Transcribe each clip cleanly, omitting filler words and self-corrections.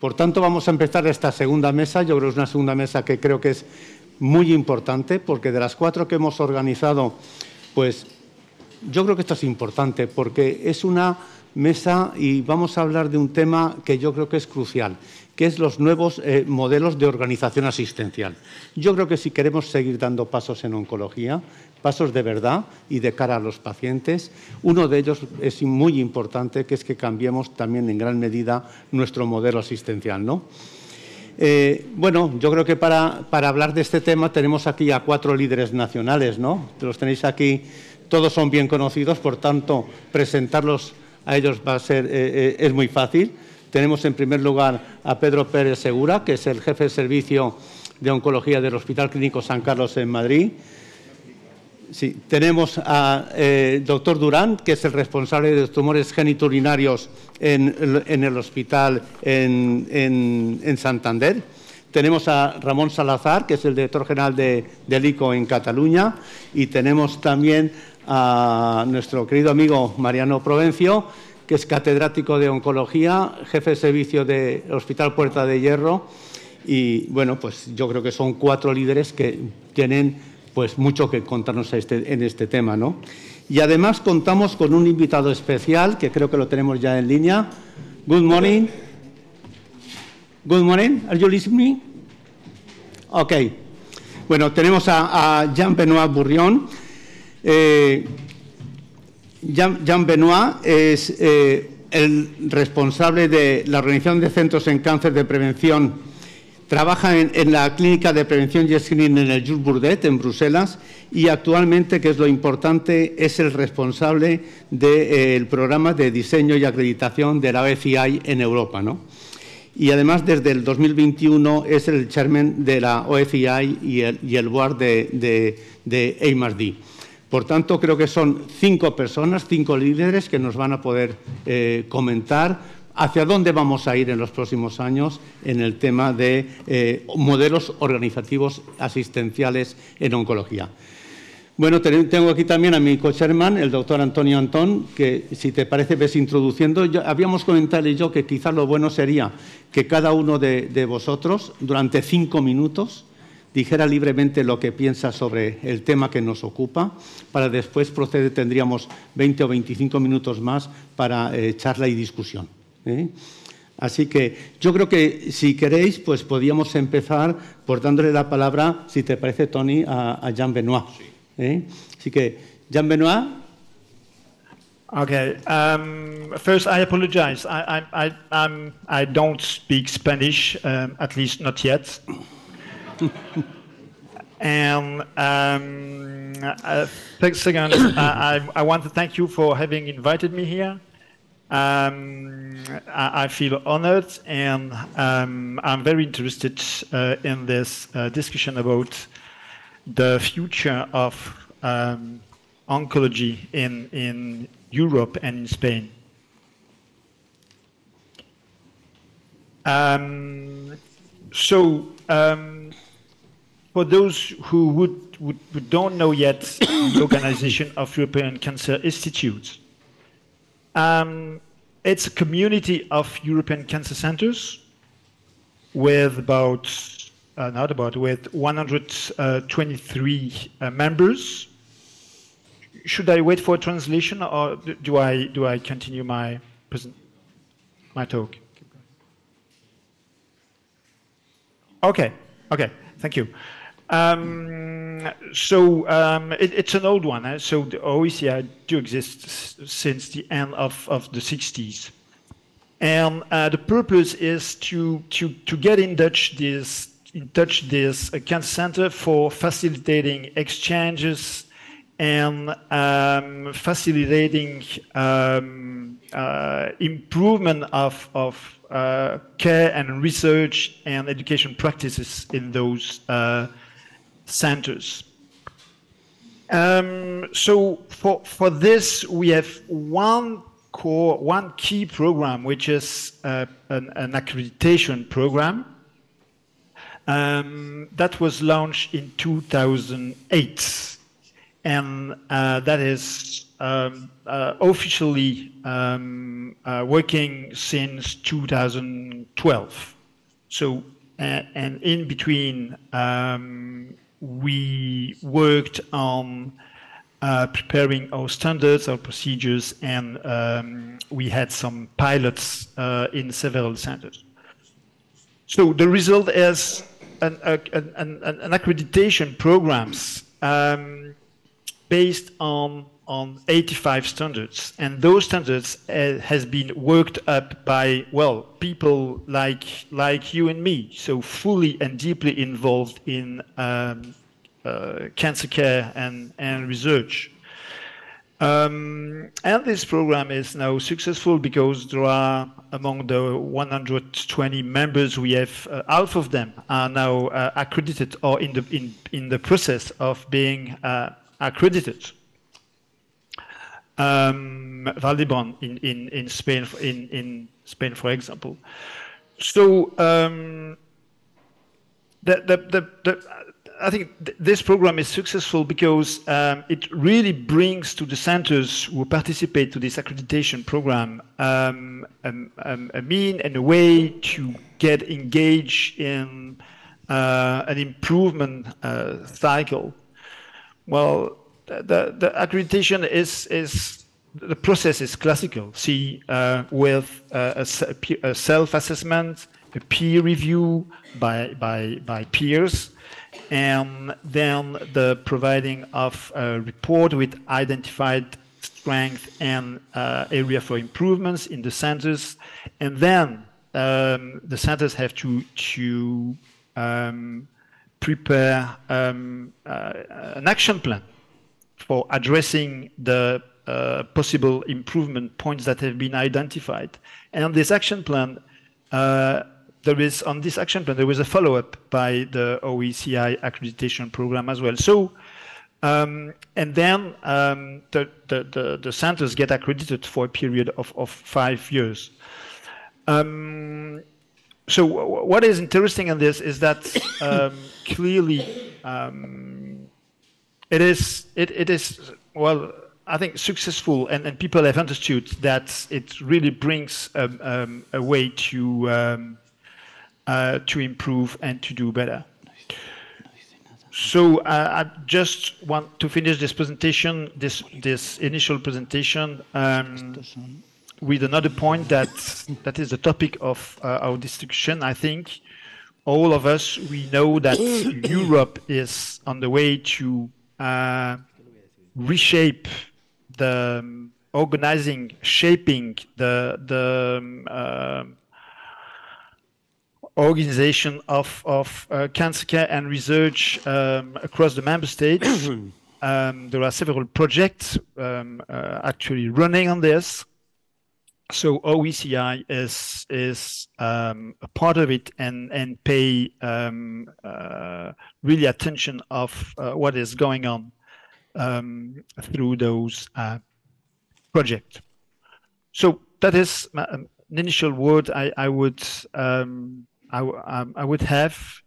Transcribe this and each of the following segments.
Por tanto, vamos a empezar esta segunda mesa. Yo creo que es una segunda mesa que creo que es muy importante, porque de las 4 que hemos organizado, pues yo creo que esta es importante, porque es una mesa y vamos a hablar de un tema que yo creo que es crucial, que es los nuevos modelos de organización asistencial. Yo creo que si queremos seguir dando pasos en oncología, pasos de verdad y de cara a los pacientes, uno de ellos es muy importante, que es que cambiemos también en gran medida nuestro modelo asistencial, ¿no? Bueno, yo creo que para hablar de este tema tenemos aquí a 4 líderes nacionales, ¿no? Los tenéis aquí, todos son bien conocidos, por tanto, presentarlos a ellos va a ser, es muy fácil. Tenemos en primer lugar a Pedro Pérez Segura, que es el jefe de servicio de oncología del Hospital Clínico San Carlos en Madrid. Sí, tenemos al doctor Durán, que es el responsable de los tumores genitourinarios en el hospital en Santander. Tenemos a Ramón Salazar, que es el director general del ICO en Cataluña. Y tenemos también a nuestro querido amigo Mariano Provencio, que es catedrático de oncología, jefe de servicio del Hospital Puerta de Hierro. Y, bueno, pues yo creo que son 4 líderes que tienen pues mucho que contarnos en este tema, ¿no? Y además contamos con un invitado especial, que creo que lo tenemos ya en línea. Good morning. Good morning. Are you listening? Ok. Bueno, tenemos a Jean-Benoît Bourrion. Jean-Benoît es el responsable de la Organización de Centros en Cáncer de Prevención. Trabaja en la Clínica de Prevención y Screening en el Jules Bourdet, en Bruselas, y actualmente, que es lo importante, es el responsable del programa de diseño y acreditación de la OECI en Europa, ¿no? Y además, desde el 2021, es el chairman de la OECI y el board de A+D. Por tanto, creo que son 5 personas, 5 líderes que nos van a poder comentar hacia dónde vamos a ir en los próximos años en el tema de modelos organizativos asistenciales en oncología. Bueno, tengo aquí también a mi co-chairman, el doctor Antonio Antón, que, si te parece, ves introduciendo. Habíamos comentado yo que quizás lo bueno sería que cada uno de vosotros, durante 5 minutos, dijera libremente lo que piensa sobre el tema que nos ocupa, para después proceder, tendríamos 20 o 25 minutos más para charla y discusión. Así que yo creo que, si queréis, pues podríamos empezar por dándole la palabra, si te parece, Tony, a Jean-Benoît. Así que, Jean-Benoît. Okay. First, I apologize. I don't speak Spanish, at least not yet. And second, I want to thank you for having invited me here. I feel honored, and I'm very interested in this discussion about the future of oncology in Europe and in Spain. For those who don't know yet the Organization of European Cancer Institute, it's a community of European cancer centers with with 123 members. Should I wait for a translation, or do I continue my talk? Okay. Thank you. It's an old one. So the OECI do exist since the end of the 60s. And the purpose is to get in touch this cancer center for facilitating exchanges and facilitating improvement of care and research and education practices in those centers. So for this, we have one key program, which is an accreditation program that was launched in 2008. and that is officially working since 2012. So, and in between, we worked on preparing our standards, our procedures, and we had some pilots in several centers. So the result is an accreditation programs based on 85 standards, and those standards has been worked up by, well, people like you and me, so fully and deeply involved in cancer care and research. And this program is now successful because there are, among the 120 members, we have half of them are now accredited or in the process of being accredited. Valdebon in Spain, for example. So I think this program is successful because it really brings to the centers who participate to this accreditation program a mean and a way to get engaged in an improvement cycle. Well, the accreditation is the process is classical. See, with a self-assessment, a peer review by peers, and then the providing of a report with identified strength and area for improvements in the centers, and then the centers have to prepare an action plan for addressing the possible improvement points that have been identified. And on this action plan, there is a follow-up by the OECI accreditation program as well. So, and then the centers get accredited for a period of 5 years. So what is interesting in this is that clearly it is well, I think successful, and people have understood that it really brings a way to improve and to do better. So I just want to finish this presentation, this initial presentation, with another point that is the topic of our discussion. I think all of us, we know that Europe is on the way to reshape the shaping the organization of cancer care and research across the member states. There are several projects actually running on this. So OECI is a part of it and pay really attention of what is going on through those projects. So that is an initial word I would have.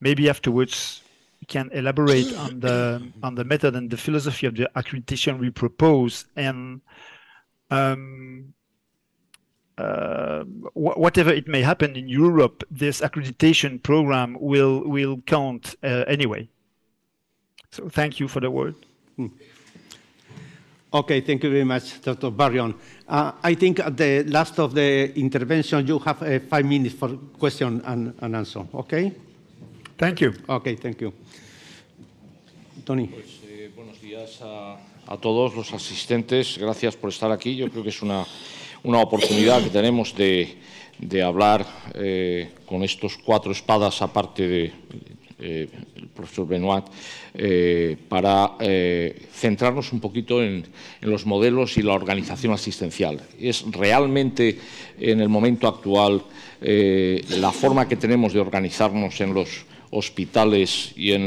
Maybe afterwards we can elaborate on the method and the philosophy of the accreditation we propose, and whatever it may happen in Europe, this accreditation program will count anyway. So thank you for the word. Okay, thank you very much, Dr. Barrion. I think at the last of the intervention, you have 5 minutes for question and answer, okay? Thank you. Okay, thank you. Tony. Pues, buenos días a todos los asistentes. Gracias por estar aquí. Yo creo que es una oportunidad que tenemos de hablar con estos 4 espadas, aparte de el profesor Benoit, para centrarnos un poquito en los modelos y la organización asistencial. Es realmente, en el momento actual, la forma que tenemos de organizarnos en los hospitales y en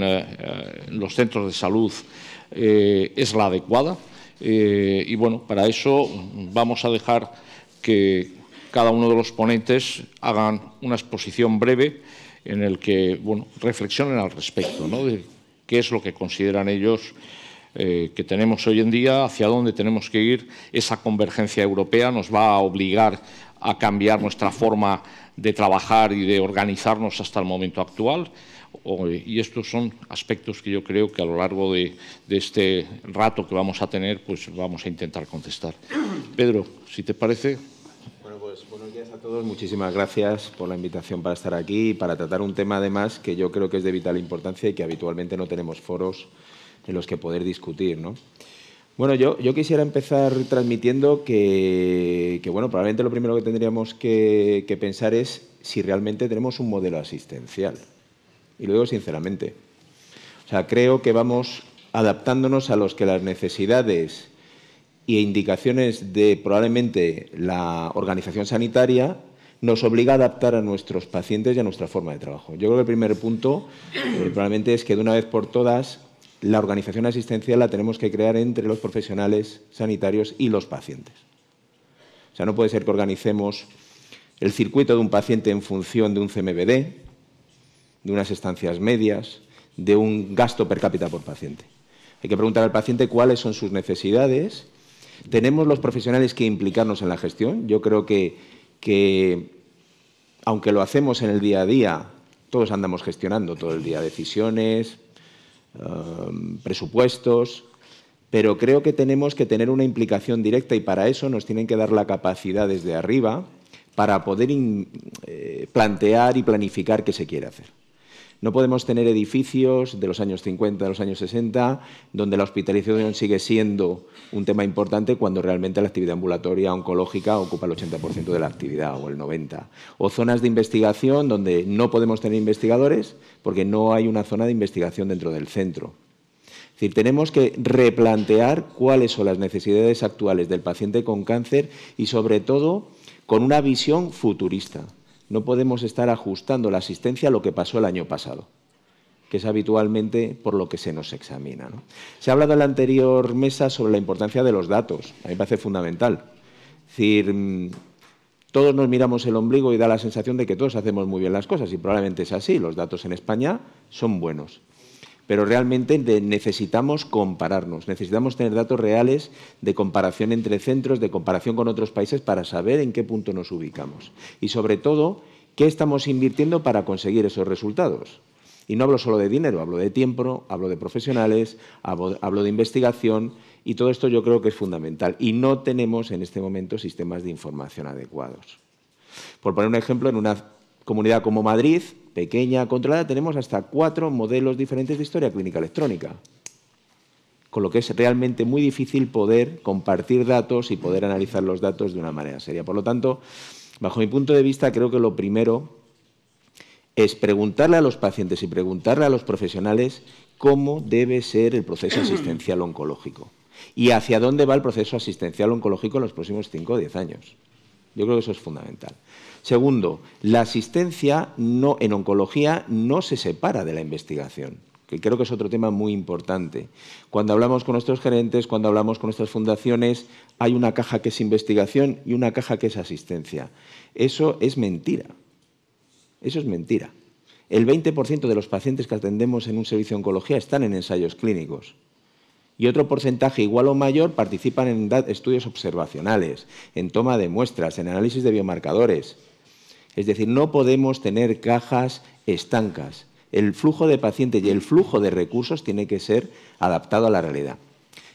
los centros de salud es la adecuada. Y bueno, para eso vamos a dejar que cada uno de los ponentes hagan una exposición breve en el que, bueno, reflexionen al respecto, ¿no?, de qué es lo que consideran ellos que tenemos hoy en día, hacia dónde tenemos que ir. Esa convergencia europea nos va a obligar a cambiar nuestra forma de trabajar y de organizarnos hasta el momento actual. Y estos son aspectos que yo creo que a lo largo de este rato que vamos a tener, pues vamos a intentar contestar. Pedro, si te parece. Bueno, pues buenos días a todos. Muchísimas gracias por la invitación para estar aquí y para tratar un tema, además, que yo creo que es de vital importancia y que habitualmente no tenemos foros en los que poder discutir, ¿no? Bueno, yo quisiera empezar transmitiendo que bueno, probablemente lo primero que tendríamos que pensar es si realmente tenemos un modelo asistencial. Y lo digo sinceramente. O sea, creo que vamos adaptándonos a los que las necesidades e indicaciones de probablemente la organización sanitaria nos obliga a adaptar a nuestros pacientes y a nuestra forma de trabajo. Yo creo que el primer punto probablemente es que de una vez por todas la organización asistencial la tenemos que crear entre los profesionales sanitarios y los pacientes. O sea, no puede ser que organicemos el circuito de un paciente en función de un CMBD, de unas estancias medias, de un gasto per cápita por paciente. Hay que preguntar al paciente cuáles son sus necesidades. Tenemos los profesionales que implicarnos en la gestión. Yo creo que aunque lo hacemos en el día a día, todos andamos gestionando todo el día decisiones, presupuestos, pero creo que tenemos que tener una implicación directa y para eso nos tienen que dar la capacidad desde arriba para poder plantear y planificar qué se quiere hacer. No podemos tener edificios de los años 50, de los años 60, donde la hospitalización sigue siendo un tema importante cuando realmente la actividad ambulatoria oncológica ocupa el 80% de la actividad o el 90%. O zonas de investigación donde no podemos tener investigadores porque no hay una zona de investigación dentro del centro. Es decir, tenemos que replantear cuáles son las necesidades actuales del paciente con cáncer y, sobre todo, con una visión futurista. No podemos estar ajustando la asistencia a lo que pasó el año pasado, que es habitualmente por lo que se nos examina, ¿no? Se ha hablado en la anterior mesa sobre la importancia de los datos. A mí me parece fundamental. Es decir, todos nos miramos el ombligo y da la sensación de que todos hacemos muy bien las cosas, y probablemente es así. Los datos en España son buenos. Pero realmente necesitamos compararnos, necesitamos tener datos reales de comparación entre centros, de comparación con otros países para saber en qué punto nos ubicamos. Y sobre todo, qué estamos invirtiendo para conseguir esos resultados. Y no hablo solo de dinero, hablo de tiempo, hablo de profesionales, hablo de investigación, y todo esto yo creo que es fundamental. Y no tenemos en este momento sistemas de información adecuados. Por poner un ejemplo, en una comunidad como Madrid, pequeña, controlada, tenemos hasta 4 modelos diferentes de historia clínica electrónica, con lo que es realmente muy difícil poder compartir datos y poder analizar los datos de una manera seria. Por lo tanto, bajo mi punto de vista, creo que lo primero es preguntarle a los pacientes y preguntarle a los profesionales cómo debe ser el proceso asistencial oncológico y hacia dónde va el proceso asistencial oncológico en los próximos 5 o 10 años. Yo creo que eso es fundamental. Segundo, la asistencia en oncología no se separa de la investigación, que creo que es otro tema muy importante. Cuando hablamos con nuestros gerentes, cuando hablamos con nuestras fundaciones, hay una caja que es investigación y una caja que es asistencia. Eso es mentira. Eso es mentira. El 20% de los pacientes que atendemos en un servicio de oncología están en ensayos clínicos. Y otro porcentaje igual o mayor participan en estudios observacionales, en toma de muestras, en análisis de biomarcadores. Es decir, no podemos tener cajas estancas. El flujo de pacientes y el flujo de recursos tiene que ser adaptado a la realidad.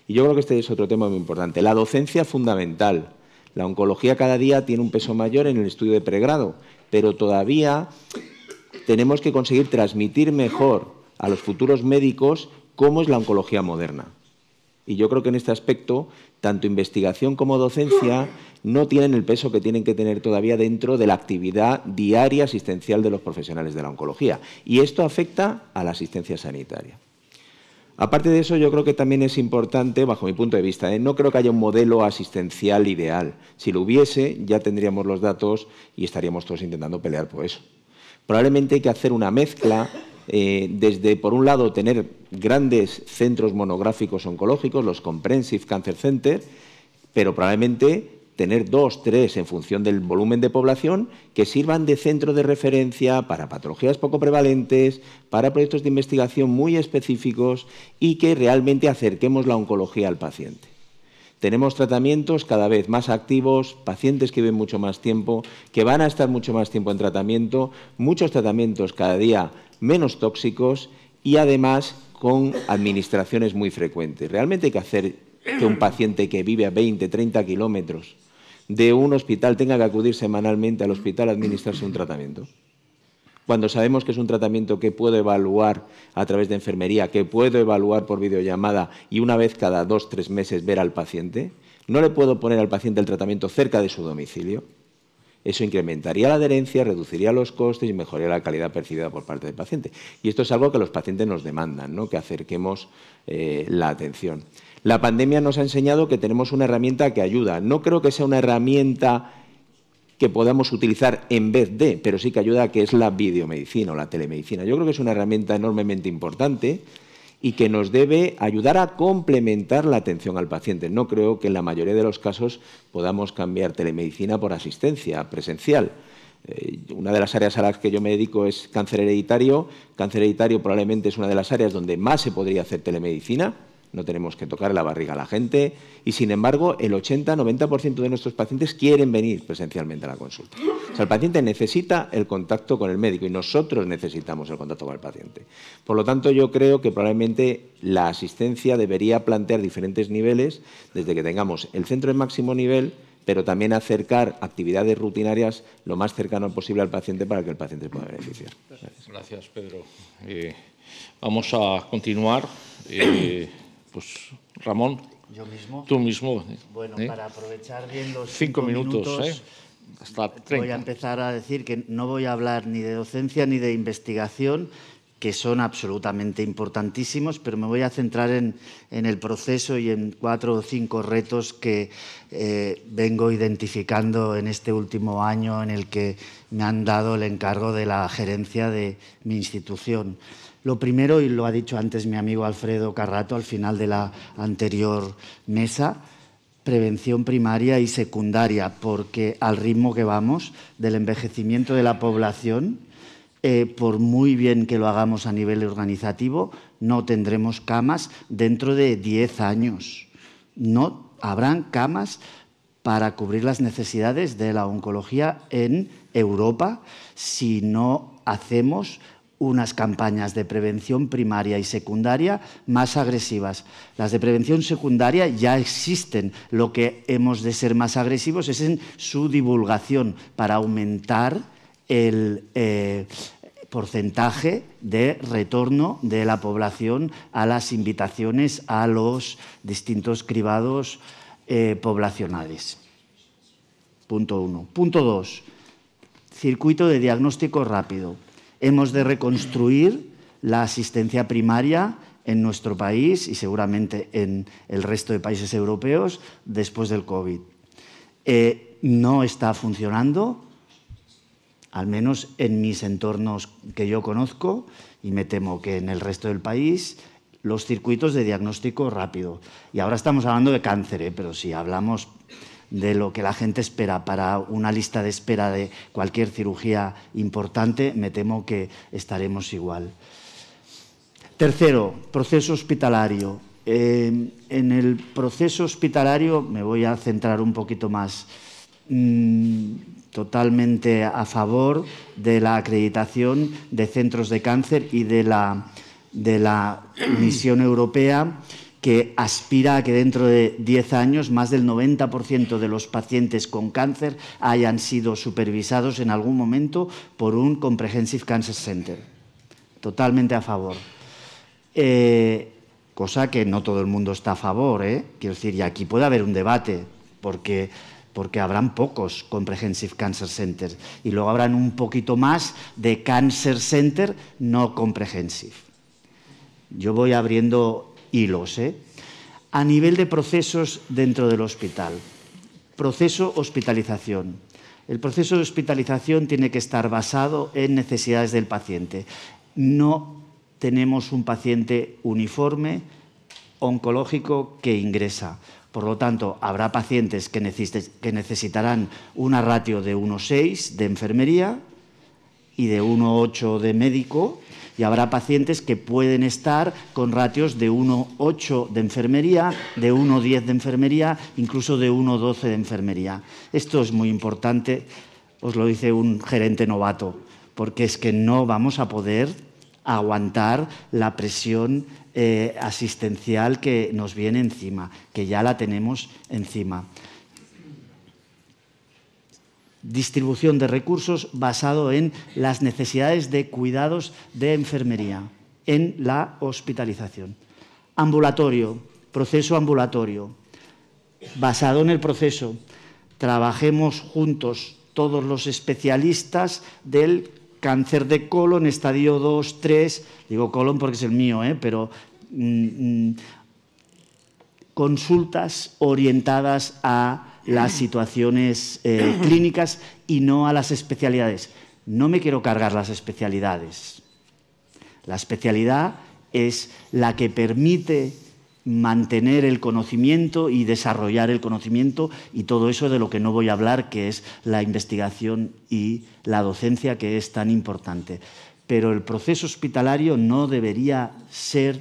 Y yo creo que este es otro tema muy importante. La docencia fundamental. La oncología cada día tiene un peso mayor en el estudio de pregrado, pero todavía tenemos que conseguir transmitir mejor a los futuros médicos cómo es la oncología moderna. Y yo creo que en este aspecto, tanto investigación como docencia no tienen el peso que tienen que tener todavía dentro de la actividad diaria asistencial de los profesionales de la oncología. Y esto afecta a la asistencia sanitaria. Aparte de eso, yo creo que también es importante, bajo mi punto de vista, no creo que haya un modelo asistencial ideal. Si lo hubiese, ya tendríamos los datos y estaríamos todos intentando pelear por eso. Probablemente hay que hacer una mezcla desde, por un lado, tener grandes centros monográficos oncológicos, los Comprehensive Cancer Center, pero probablemente tener 2, 3 en función del volumen de población que sirvan de centro de referencia para patologías poco prevalentes, para proyectos de investigación muy específicos y que realmente acerquemos la oncología al paciente. Tenemos tratamientos cada vez más activos, pacientes que viven mucho más tiempo, que van a estar mucho más tiempo en tratamiento, muchos tratamientos cada día menos tóxicos y además con administraciones muy frecuentes. Realmente hay que hacer que un paciente que vive a 20, 30 kilómetros de un hospital tenga que acudir semanalmente al hospital a administrarse un tratamiento. Cuando sabemos que es un tratamiento que puedo evaluar a través de enfermería, que puedo evaluar por videollamada y una vez cada 2 o 3 meses ver al paciente, no le puedo poner al paciente el tratamiento cerca de su domicilio. Eso incrementaría la adherencia, reduciría los costes y mejoraría la calidad percibida por parte del paciente. Y esto es algo que los pacientes nos demandan, ¿no? Que acerquemos la atención. La pandemia nos ha enseñado que tenemos una herramienta que ayuda. No creo que sea una herramienta que podamos utilizar en vez de, pero sí que ayuda, que es la videomedicina o la telemedicina. Yo creo que es una herramienta enormemente importante y que nos debe ayudar a complementar la atención al paciente. No creo que en la mayoría de los casos podamos cambiar telemedicina por asistencia presencial. Una de las áreas a las que yo me dedico es cáncer hereditario. Cáncer hereditario probablemente es una de las áreas donde más se podría hacer telemedicina. No tenemos que tocar la barriga a la gente y, sin embargo, el 80-90% de nuestros pacientes quieren venir presencialmente a la consulta. O sea, el paciente necesita el contacto con el médico y nosotros necesitamos el contacto con el paciente. Por lo tanto, yo creo que probablemente la asistencia debería plantear diferentes niveles, desde que tengamos el centro de máximo nivel, pero también acercar actividades rutinarias lo más cercano posible al paciente para que el paciente pueda beneficiar. Gracias, Pedro. Vamos a continuar. Pues, Ramón, yo mismo. Tú mismo. Bueno, para aprovechar bien los 5 minutos, hasta 30. Voy a empezar a decir que no voy a hablar ni de docencia ni de investigación, que son absolutamente importantísimos, pero me voy a centrar en el proceso y en 4 o 5 retos que vengo identificando en este último año en el que me han dado el encargo de la gerencia de mi institución. Lo primero, y lo ha dicho antes mi amigo Alfredo Carrato al final de la anterior mesa, prevención primaria y secundaria, porque al ritmo que vamos del envejecimiento de la población, por muy bien que lo hagamos a nivel organizativo, no tendremos camas dentro de 10 años. No habrán camas para cubrir las necesidades de la oncología en Europa si no hacemos unas campañas de prevención primaria y secundaria más agresivas. Las de prevención secundaria ya existen. Lo que hemos de ser más agresivos es en su divulgación para aumentar el porcentaje de retorno de la población a las invitaciones a los distintos cribados poblacionales. Punto 1. Punto 2. Circuito de diagnóstico rápido. Hemos de reconstruir la asistencia primaria en nuestro país y seguramente en el resto de países europeos después del COVID. No está funcionando, al menos en mis entornos que yo conozco, y me temo que en el resto del país, los circuitos de diagnóstico rápido. Y ahora estamos hablando de cáncer, pero si hablamos de lo que la gente espera para una lista de espera de cualquier cirugía importante, me temo que estaremos igual. Tercero, proceso hospitalario. En el proceso hospitalario me voy a centrar un poquito más. Totalmente a favor de la acreditación de centros de cáncer y de la Misión Europea, que aspira a que dentro de 10 años más del 90% de los pacientes con cáncer hayan sido supervisados en algún momento por un Comprehensive Cancer Center. Totalmente a favor. Cosa que no todo el mundo está a favor, Quiero decir, y aquí puede haber un debate, porque habrán pocos Comprehensive Cancer Centers y luego habrán un poquito más de Cancer Center no Comprehensive. Yo voy abriendo hilos. A nivel de procesos dentro del hospital. Proceso hospitalización. El proceso de hospitalización tiene que estar basado en necesidades del paciente. No tenemos un paciente uniforme oncológico que ingresa. Por lo tanto, habrá pacientes que necesitarán una ratio de 1,6 de enfermería y de 1,8 de médico, y habrá pacientes que pueden estar con ratios de 1,8 de enfermería, de 1,10 de enfermería, incluso de 1,12 de enfermería. Esto es muy importante, os lo dice un gerente novato, porque es que no vamos a poder aguantar la presión asistencial que nos viene encima, que ya la tenemos encima. Distribución de recursos basado en las necesidades de cuidados de enfermería en la hospitalización. Ambulatorio, proceso ambulatorio. Basado en el proceso, trabajemos juntos todos los especialistas del cáncer de colon, estadio 2, 3, digo colon porque es el mío, pero consultas orientadas a las situaciones clínicas y no a las especialidades. No me quiero cargar las especialidades. La especialidad es la que permite mantener el conocimiento y desarrollar el conocimiento y todo eso de lo que no voy a hablar, que es la investigación y la docencia, que es tan importante. Pero el proceso hospitalario no debería ser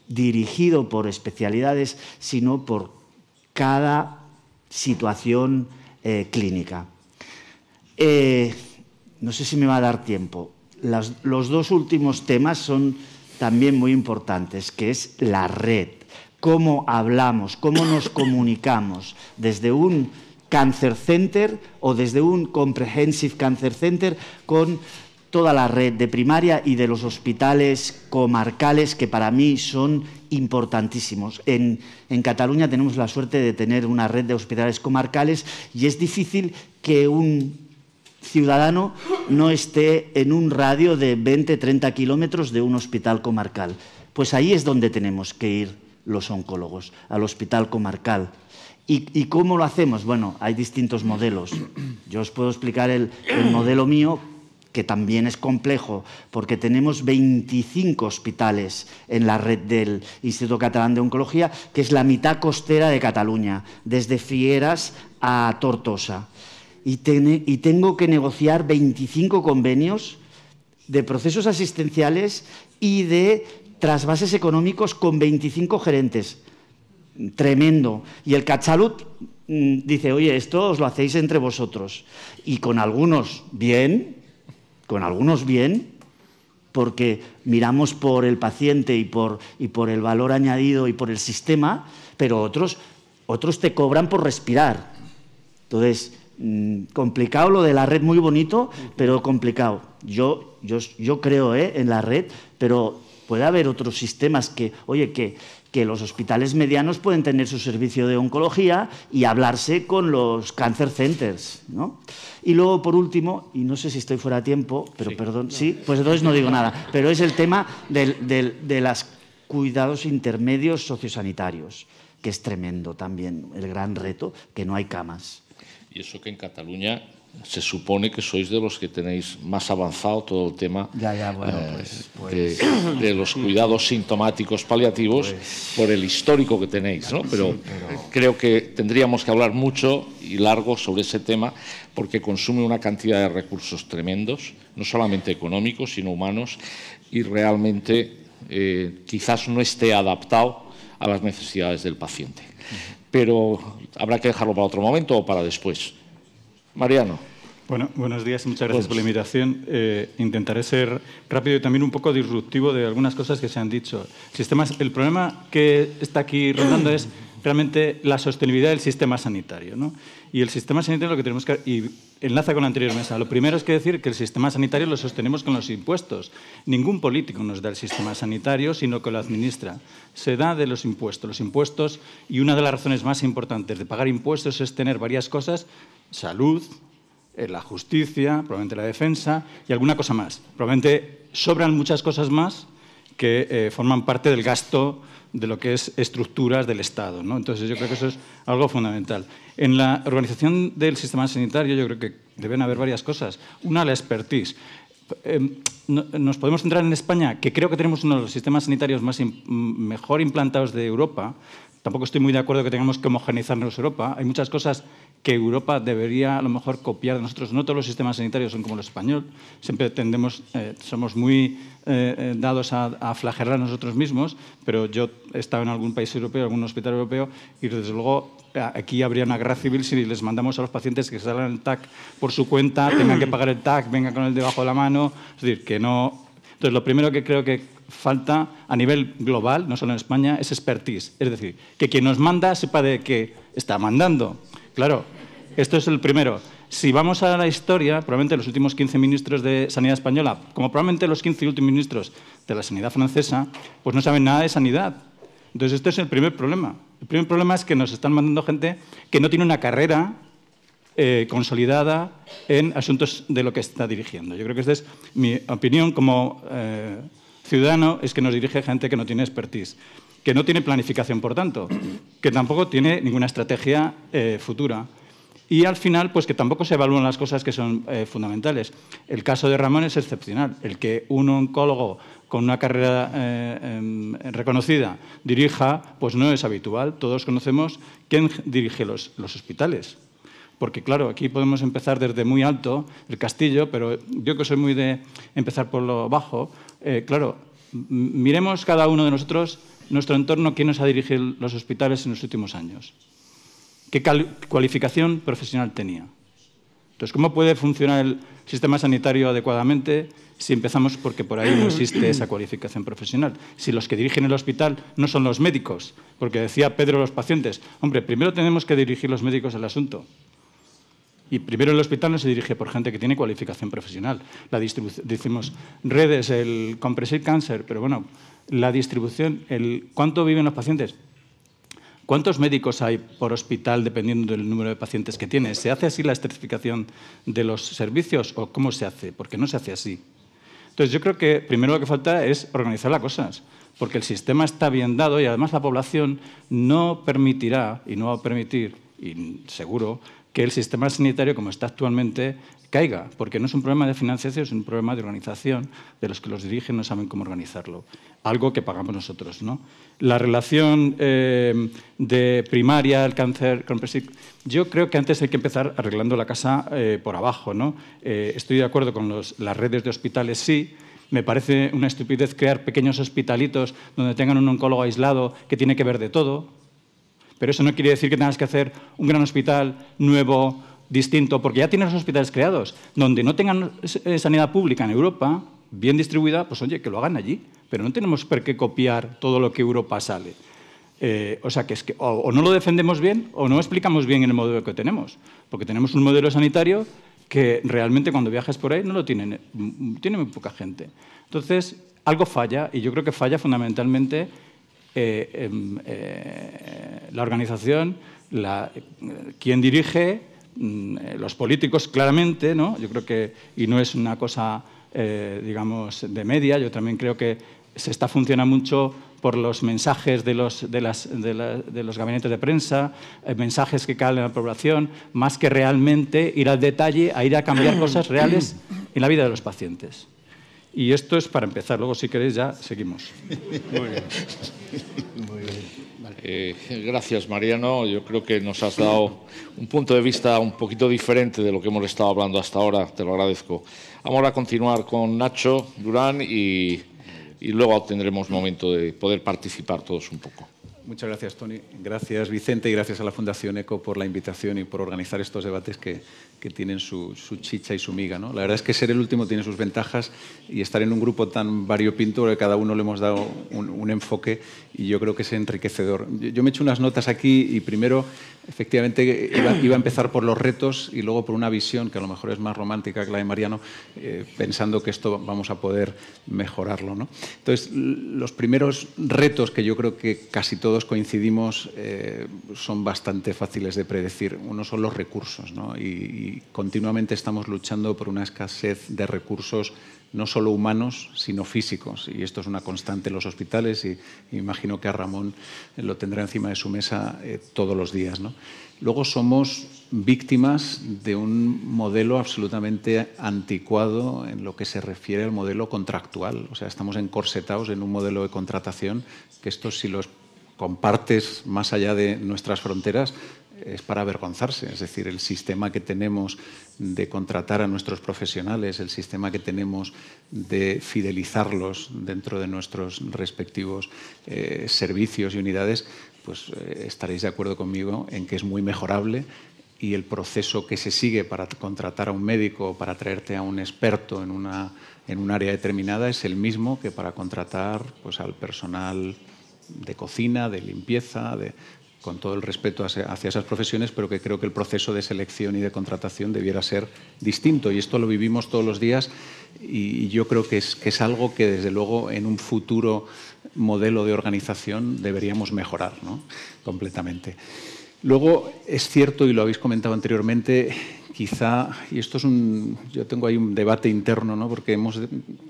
dirigido por especialidades, sino por cada situación clínica. No sé si me va a dar tiempo. Los dos últimos temas son también muy importantes, que es la red. Cómo hablamos, cómo nos comunicamos desde un Cancer Center o desde un Comprehensive Cancer Center con toda la red de primaria y de los hospitales comarcales, que para mí son importantísimos. En Cataluña tenemos la suerte de tener una red de hospitales comarcales y es difícil que un ciudadano no esté en un radio de 20-30 kilómetros de un hospital comarcal. Pues ahí es donde tenemos que ir los oncólogos, al hospital comarcal. ¿Y cómo lo hacemos? Bueno, hay distintos modelos. Yo os puedo explicar el modelo mío, que también es complejo, porque tenemos 25 hospitales en la red del Instituto Catalán de Oncología, que es la mitad costera de Cataluña, desde Figueras a Tortosa. Y tengo que negociar 25 convenios de procesos asistenciales y de trasvases económicos con 25 gerentes. Tremendo. Y el CatSalut dice, oye, esto os lo hacéis entre vosotros. Y con algunos bien, porque miramos por el paciente y por el valor añadido y por el sistema, pero otros te cobran por respirar. Entonces, complicado lo de la red, muy bonito, pero complicado. Yo creo en la red, pero puede haber otros sistemas que los hospitales medianos pueden tener su servicio de oncología y hablarse con los cancer centers, ¿no? Y luego, por último, y no sé si estoy fuera de tiempo, pero sí, perdón, sí, pues entonces no digo nada, pero es el tema de los cuidados intermedios sociosanitarios, que es tremendo también, el gran reto, que no hay camas. Y eso que en Cataluña se supone que sois de los que tenéis más avanzado todo el tema de los cuidados sintomáticos paliativos por el histórico que tenéis, ¿no? Pero creo que tendríamos que hablar mucho y largo sobre ese tema porque consume una cantidad de recursos tremendos, no solamente económicos, sino humanos, y realmente quizás no esté adaptado a las necesidades del paciente. Pero habrá que dejarlo para otro momento o para después. Mariano. Bueno, buenos días y muchas gracias por la invitación. Intentaré ser rápido y también un poco disruptivo de algunas cosas que se han dicho. El problema que está aquí rondando es realmente la sostenibilidad del sistema sanitario, ¿no? Y el sistema sanitario lo que tenemos que... Y enlaza con la anterior mesa. Lo primero es que decir que el sistema sanitario lo sostenemos con los impuestos. Ningún político nos da el sistema sanitario, sino que lo administra. Se da de los impuestos. Los impuestos, y una de las razones más importantes de pagar impuestos es tener varias cosas: salud, la justicia, probablemente la defensa y alguna cosa más. Probablemente sobran muchas cosas más que forman parte del gasto de lo que es estructuras del Estado, ¿no? Entonces, yo creo que eso es algo fundamental. En la organización del sistema sanitario yo creo que deben haber varias cosas. Una, la expertise. Nos podemos centrar en España, que creo que tenemos uno de los sistemas sanitarios mejor implantados de Europa, tampoco estoy muy de acuerdo que tengamos que homogeneizarnos Europa. Hay muchas cosas que Europa debería a lo mejor copiar de nosotros. No todos los sistemas sanitarios son como el español. Siempre somos muy dados a flagelar a nosotros mismos, pero yo he estado en algún país europeo, algún hospital europeo, y desde luego aquí habría una guerra civil si les mandamos a los pacientes que salgan el TAC por su cuenta, tengan que pagar el TAC, vengan con el debajo de la mano. Es decir, que no... Entonces, lo primero que creo que falta a nivel global, no solo en España, es expertise. Es decir, que quien nos manda sepa de qué está mandando. Claro, esto es el primero. Si vamos a la historia, probablemente los últimos 15 ministros de Sanidad española, como probablemente los 15 últimos ministros de la Sanidad francesa, pues no saben nada de sanidad. Entonces, este es el primer problema. El primer problema es que nos están mandando gente que no tiene una carrera consolidada en asuntos de lo que está dirigiendo. Yo creo que esta es mi opinión como ciudadano, es que nos dirige gente que no tiene expertise, que no tiene planificación, por tanto, que tampoco tiene ninguna estrategia futura. Y al final, pues que tampoco se evalúan las cosas que son fundamentales. El caso de Ramón es excepcional. El que un oncólogo con una carrera reconocida dirija, pues no es habitual. Todos conocemos quién dirige los hospitales. Porque, claro, aquí podemos empezar desde muy alto, el castillo, pero yo que soy muy de empezar por lo bajo, claro, miremos cada uno de nosotros, nuestro entorno, quién nos ha dirigido los hospitales en los últimos años. ¿Qué cualificación profesional tenía? Entonces, ¿cómo puede funcionar el sistema sanitario adecuadamente si empezamos porque por ahí no existe esa cualificación profesional? Si los que dirigen el hospital no son los médicos, porque decía Pedro los pacientes, hombre, primero tenemos que dirigir los médicos el asunto. Y primero el hospital no se dirige por gente que tiene cualificación profesional. La distribución, decimos redes, el Comprehensive Cancer, pero bueno, la distribución, ¿cuánto viven los pacientes? ¿Cuántos médicos hay por hospital dependiendo del número de pacientes que tiene? ¿Se hace así la estratificación de los servicios o cómo se hace? Porque no se hace así. Entonces, yo creo que primero lo que falta es organizar las cosas, porque el sistema está bien dado y además la población no permitirá y no va a permitir, y seguro, que el sistema sanitario, como está actualmente, caiga, porque no es un problema de financiación, es un problema de organización de los que los dirigen no saben cómo organizarlo. Algo que pagamos nosotros, ¿no? La relación de primaria, el cáncer, yo creo que antes hay que empezar arreglando la casa por abajo, ¿no? Estoy de acuerdo con las redes de hospitales, sí. Me parece una estupidez crear pequeños hospitalitos donde tengan un oncólogo aislado que tiene que ver de todo. Pero eso no quiere decir que tengas que hacer un gran hospital nuevo, distinto, porque ya tienes los hospitales creados. Donde no tengan sanidad pública en Europa, bien distribuida, pues oye, que lo hagan allí. Pero no tenemos por qué copiar todo lo que Europa sale. O sea, que es que o no lo defendemos bien o no explicamos bien el modelo que tenemos. Porque tenemos un modelo sanitario que realmente cuando viajas por ahí no lo tiene muy poca gente. Entonces, algo falla, y yo creo que falla fundamentalmente la organización, quien dirige, los políticos claramente, ¿no? Yo creo que, y no es una cosa, digamos, de media, yo también creo que se está funcionando mucho por los mensajes de los gabinetes de prensa, mensajes que caen en la población, más que realmente ir al detalle, a ir a cambiar cosas reales en la vida de los pacientes. Y esto es para empezar. Luego, si queréis, ya seguimos. Muy bien. Muy bien. Vale. Gracias, Mariano. Yo creo que nos has dado un punto de vista un poquito diferente de lo que hemos estado hablando hasta ahora. Te lo agradezco. Vamos a continuar con Nacho Durán y luego tendremos momento de poder participar todos un poco. Muchas gracias, Tony. Gracias, Vicente, y gracias a la Fundación ECO por la invitación y por organizar estos debates que tienen su chicha y su miga, ¿no? La verdad es que ser el último tiene sus ventajas y estar en un grupo tan variopinto, que cada uno le hemos dado un enfoque y yo creo que es enriquecedor. Yo me he hecho unas notas aquí y primero, efectivamente, iba a empezar por los retos y luego por una visión que a lo mejor es más romántica que la de Mariano, pensando que esto vamos a poder mejorarlo, ¿no? Entonces, los primeros retos que yo creo que casi todos coincidimos son bastante fáciles de predecir. Uno son los recursos, ¿no? Y continuamente estamos luchando por una escasez de recursos no solo humanos, sino físicos. Y esto es una constante en los hospitales y imagino que a Ramón lo tendrá encima de su mesa todos los días, ¿no? Luego somos víctimas de un modelo absolutamente anticuado en lo que se refiere al modelo contractual. O sea, estamos encorsetados en un modelo de contratación que esto si lo compartes más allá de nuestras fronteras, es para avergonzarse. Es decir, el sistema que tenemos de contratar a nuestros profesionales, el sistema que tenemos de fidelizarlos dentro de nuestros respectivos servicios y unidades, pues estaréis de acuerdo conmigo en que es muy mejorable, y el proceso que se sigue para contratar a un médico o para traerte a un experto en un área determinada es el mismo que para contratar pues, al personal de cocina, de limpieza, con todo el respeto hacia esas profesiones, pero que creo que el proceso de selección y de contratación debiera ser distinto. Y esto lo vivimos todos los días, y yo creo que es algo que, desde luego, en un futuro modelo de organización deberíamos mejorar, ¿no? Completamente. Luego, es cierto, y lo habéis comentado anteriormente, quizá, y esto es yo tengo ahí un debate interno, ¿no? Porque hemos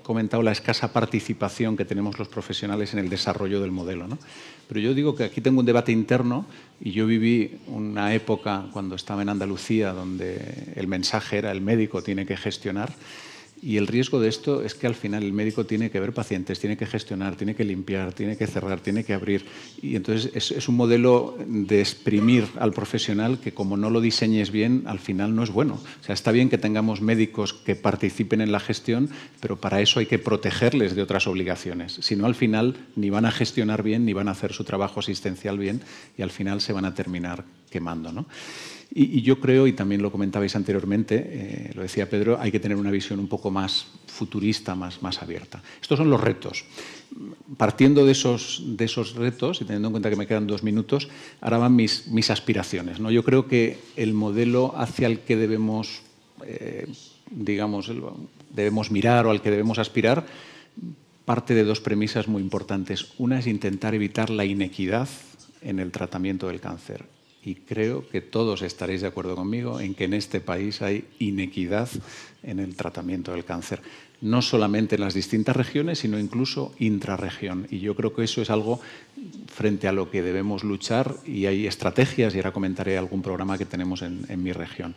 comentado la escasa participación que tenemos los profesionales en el desarrollo del modelo, ¿no? Pero yo digo que aquí tengo un debate interno, y yo viví una época cuando estaba en Andalucía donde el mensaje era: el médico tiene que gestionar. Y el riesgo de esto es que al final el médico tiene que ver pacientes, tiene que gestionar, tiene que limpiar, tiene que cerrar, tiene que abrir. Y entonces es un modelo de exprimir al profesional que, como no lo diseñes bien, al final no es bueno. O sea, está bien que tengamos médicos que participen en la gestión, pero para eso hay que protegerles de otras obligaciones. Si no, al final ni van a gestionar bien, ni van a hacer su trabajo asistencial bien, y al final se van a terminar quemando, ¿no? Y yo creo, y también lo comentabais anteriormente, lo decía Pedro, hay que tener una visión un poco más futurista, más abierta. Estos son los retos. Partiendo de esos retos, y teniendo en cuenta que me quedan 2 minutos, ahora van mis aspiraciones, ¿no? Yo creo que el modelo hacia el que debemos, debemos mirar, o al que debemos aspirar, parte de 2 premisas muy importantes. Una es intentar evitar la inequidad en el tratamiento del cáncer. Y creo que todos estaréis de acuerdo conmigo en que en este país hay inequidad en el tratamiento del cáncer. No solamente en las distintas regiones, sino incluso intrarregión. Y yo creo que eso es algo frente a lo que debemos luchar, y hay estrategias, y ahora comentaré algún programa que tenemos en mi región.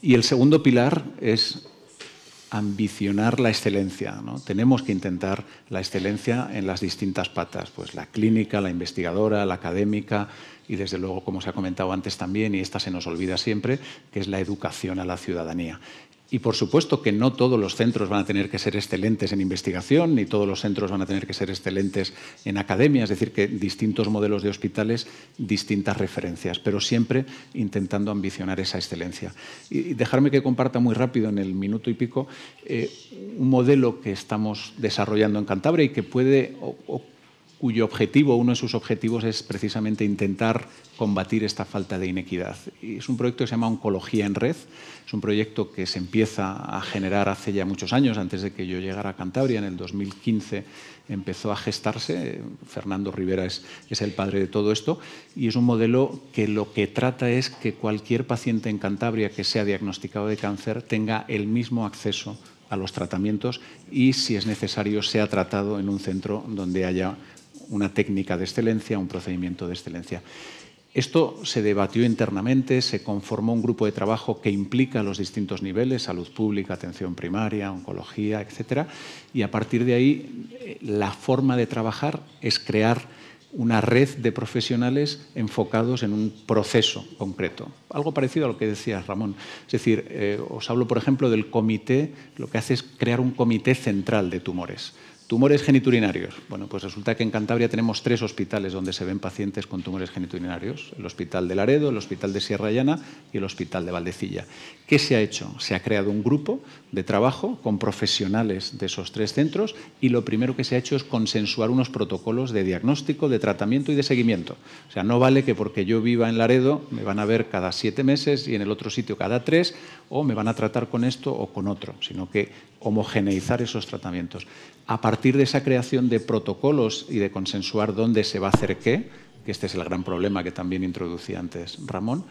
Y el segundo pilar es ambicionar la excelencia, ¿no? Tenemos que intentar la excelencia en las distintas patas, pues la clínica, la investigadora, la académica, y desde luego, como se ha comentado antes también, y esta se nos olvida siempre, que es la educación a la ciudadanía. Y por supuesto que no todos los centros van a tener que ser excelentes en investigación, ni todos los centros van a tener que ser excelentes en academia, es decir, que distintos modelos de hospitales, distintas referencias, pero siempre intentando ambicionar esa excelencia. Y dejarme que comparta muy rápido, en el minuto y pico, un modelo que estamos desarrollando en Cantabria y que puede, cuyo objetivo, uno de sus objetivos, es precisamente intentar combatir esta falta de inequidad. Y es un proyecto que se llama Oncología en Red. Es un proyecto que se empieza a generar hace ya muchos años, antes de que yo llegara a Cantabria. En el 2015 empezó a gestarse. Fernando Rivera es el padre de todo esto, y es un modelo que lo que trata es que cualquier paciente en Cantabria que sea diagnosticado de cáncer tenga el mismo acceso a los tratamientos, y, si es necesario, sea tratado en un centro donde haya una técnica de excelencia, un procedimiento de excelencia. Esto se debatió internamente, se conformó un grupo de trabajo que implica los distintos niveles: salud pública, atención primaria, oncología, etcétera, y a partir de ahí la forma de trabajar es crear una red de profesionales enfocados en un proceso concreto. Algo parecido a lo que decía Ramón. Es decir, os hablo, por ejemplo, del comité. Lo que hace es crear un comité central de tumores. Tumores geniturinarios. Bueno, pues resulta que en Cantabria tenemos 3 hospitales donde se ven pacientes con tumores geniturinarios: el Hospital de Laredo, el Hospital de Sierra Llana y el Hospital de Valdecilla. ¿Qué se ha hecho? Se ha creado un grupo de trabajo con profesionales de esos 3 centros, y lo primero que se ha hecho es consensuar unos protocolos de diagnóstico, de tratamiento y de seguimiento. O sea, no vale que porque yo viva en Laredo me van a ver cada 7 meses y en el otro sitio cada 3, o me van a tratar con esto o con otro, sino que homogeneizar esos tratamientos. A partir de esa creación de protocolos y de consensuar dónde se va a hacer qué, que este es el gran problema que también introducía antes Ramón,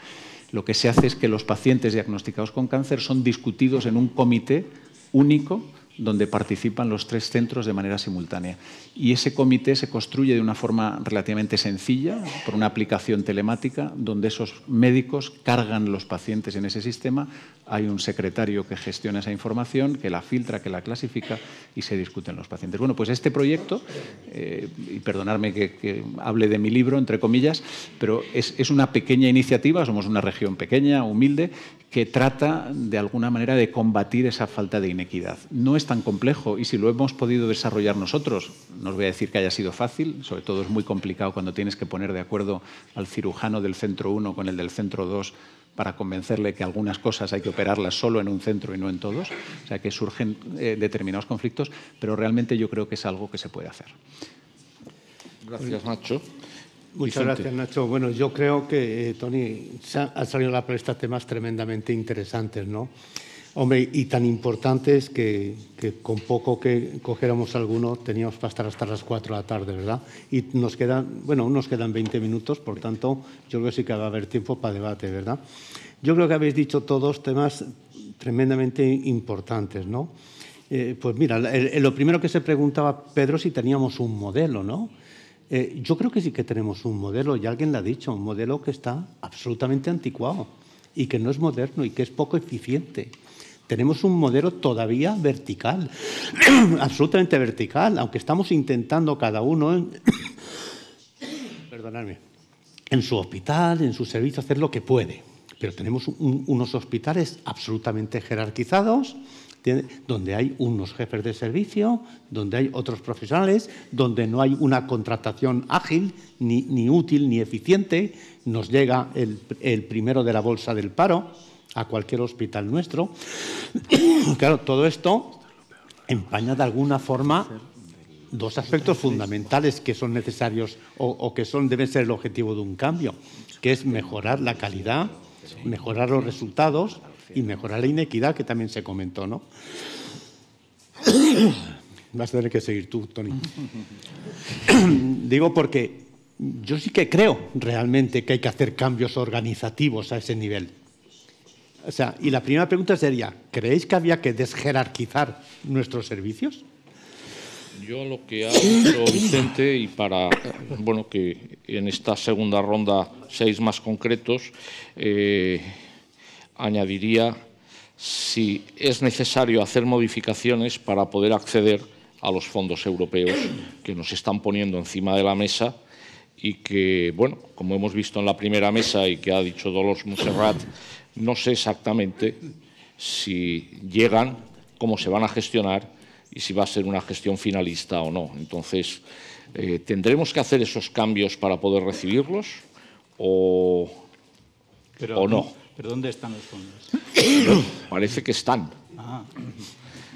lo que se hace es que los pacientes diagnosticados con cáncer son discutidos en un comité único donde participan los 3 centros de manera simultánea. Y ese comité se construye de una forma relativamente sencilla, por una aplicación telemática, donde esos médicos cargan los pacientes en ese sistema. Hay un secretario que gestiona esa información, que la filtra, que la clasifica y se discuten los pacientes. Bueno, pues este proyecto, y perdonadme que hable de mi libro, entre comillas, pero es una pequeña iniciativa, somos una región pequeña, humilde, que trata de alguna manera de combatir esa falta de inequidad. No es tan complejo y si lo hemos podido desarrollar nosotros, no os voy a decir que haya sido fácil, sobre todo es muy complicado cuando tienes que poner de acuerdo al cirujano del centro 1 con el del centro 2 para convencerle que algunas cosas hay que operarlas solo en un centro y no en todos, o sea que surgen determinados conflictos, pero realmente yo creo que es algo que se puede hacer. Gracias, Nacho. Muchas gracias, Nacho. Bueno, yo creo que, Toni, ha salido a la palestra temas tremendamente interesantes, ¿no? Hombre, y tan importantes que con poco que cogiéramos alguno teníamos para estar hasta las 4 de la tarde, ¿verdad? Y nos quedan 20 minutos, por tanto, yo creo que sí que va a haber tiempo para debate, ¿verdad? Yo creo que habéis dicho todos temas tremendamente importantes, ¿no? Pues mira, lo primero que se preguntaba Pedro si teníamos un modelo, ¿no? Yo creo que sí que tenemos un modelo, y alguien lo ha dicho, un modelo que está absolutamente anticuado y que no es moderno y que es poco eficiente. Tenemos un modelo todavía vertical, absolutamente vertical, aunque estamos intentando cada uno, perdonadme, en su hospital, en su servicio, hacer lo que puede. Pero tenemos unos hospitales absolutamente jerarquizados, donde hay unos jefes de servicio, donde hay otros profesionales, donde no hay una contratación ágil, ni útil, ni eficiente. Nos llega el primero de la bolsa del paro a cualquier hospital nuestro. Claro, todo esto empaña de alguna forma 2 aspectos fundamentales que son necesarios o que deben ser el objetivo de un cambio, que es mejorar la calidad, mejorar los resultados y mejorar la inequidad, que también se comentó, ¿no? Vas a tener que seguir tú, Toni. Digo porque yo sí que creo realmente que hay que hacer cambios organizativos a ese nivel. O sea, y la primera pregunta sería, ¿creéis que había que desjerarquizar nuestros servicios? Yo lo que ha dicho Vicente, y para que en esta segunda ronda 6 más concretos, añadiría si es necesario hacer modificaciones para poder acceder a los fondos europeos que nos están poniendo encima de la mesa y que, bueno, como hemos visto en la primera mesa y que ha dicho Dolors Montserrat, no sé exactamente si llegan, cómo se van a gestionar y si va a ser una gestión finalista o no. Entonces, ¿tendremos que hacer esos cambios para poder recibirlos o no? ¿Pero dónde están los fondos? Bueno, parece que están. Ah.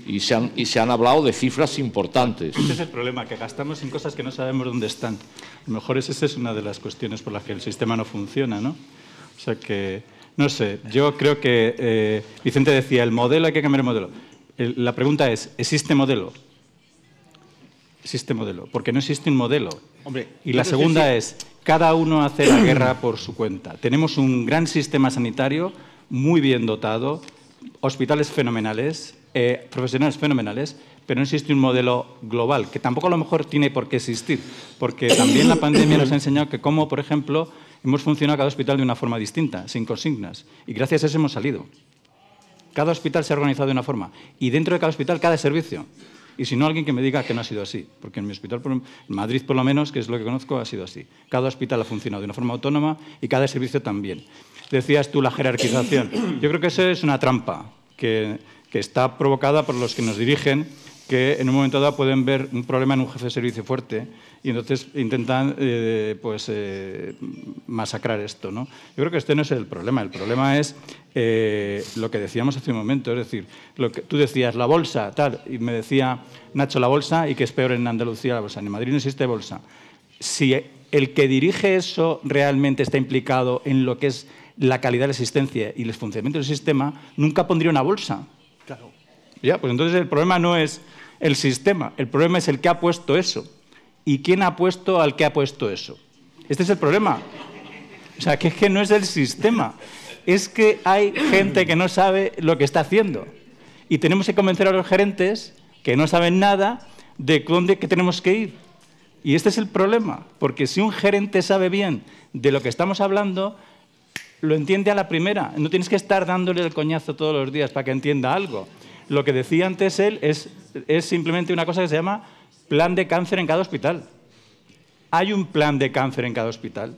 Y se han hablado de cifras importantes. Ese es el problema, que gastamos en cosas que no sabemos dónde están. A lo mejor esa es una de las cuestiones por las que el sistema no funciona, ¿no? O sea que, no sé, yo creo que Vicente decía, el modelo, hay que cambiar el modelo. La pregunta es, ¿existe modelo? Existe modelo, porque no existe un modelo. Hombre, y la segunda es, cada uno hace la guerra por su cuenta. Tenemos un gran sistema sanitario muy bien dotado, hospitales fenomenales, profesionales fenomenales, pero no existe un modelo global, que tampoco a lo mejor tiene por qué existir, porque también la pandemia nos ha enseñado que cómo, por ejemplo, hemos funcionado cada hospital de una forma distinta, sin consignas, y gracias a eso hemos salido. Cada hospital se ha organizado de una forma, y dentro de cada hospital, cada servicio. Y si no, alguien que me diga que no ha sido así, porque en mi hospital, en Madrid por lo menos, que es lo que conozco, ha sido así. Cada hospital ha funcionado de una forma autónoma y cada servicio también. Decías tú la jerarquización. Yo creo que eso es una trampa que está provocada por los que nos dirigen, que en un momento dado pueden ver un problema en un jefe de servicio fuerte y entonces intentan masacrar esto, ¿no? Yo creo que este no es el problema es lo que decíamos hace un momento, es decir, lo que tú decías, la bolsa, tal, y me decía Nacho la bolsa y que es peor en Andalucía la bolsa, en Madrid no existe bolsa. Si el que dirige eso realmente está implicado en lo que es la calidad de la asistencia y el funcionamiento del sistema, nunca pondría una bolsa. Claro. Ya, pues entonces el problema no es el sistema, el problema es el que ha puesto eso. ¿Y quién ha puesto al que ha puesto eso? Este es el problema. O sea, que es que no es el sistema, es que hay gente que no sabe lo que está haciendo. Y tenemos que convencer a los gerentes que no saben nada de dónde que tenemos que ir. Y este es el problema, porque si un gerente sabe bien de lo que estamos hablando, lo entiende a la primera. No tienes que estar dándole el coñazo todos los días para que entienda algo. Lo que decía antes él es simplemente una cosa que se llama plan de cáncer en cada hospital. Hay un plan de cáncer en cada hospital.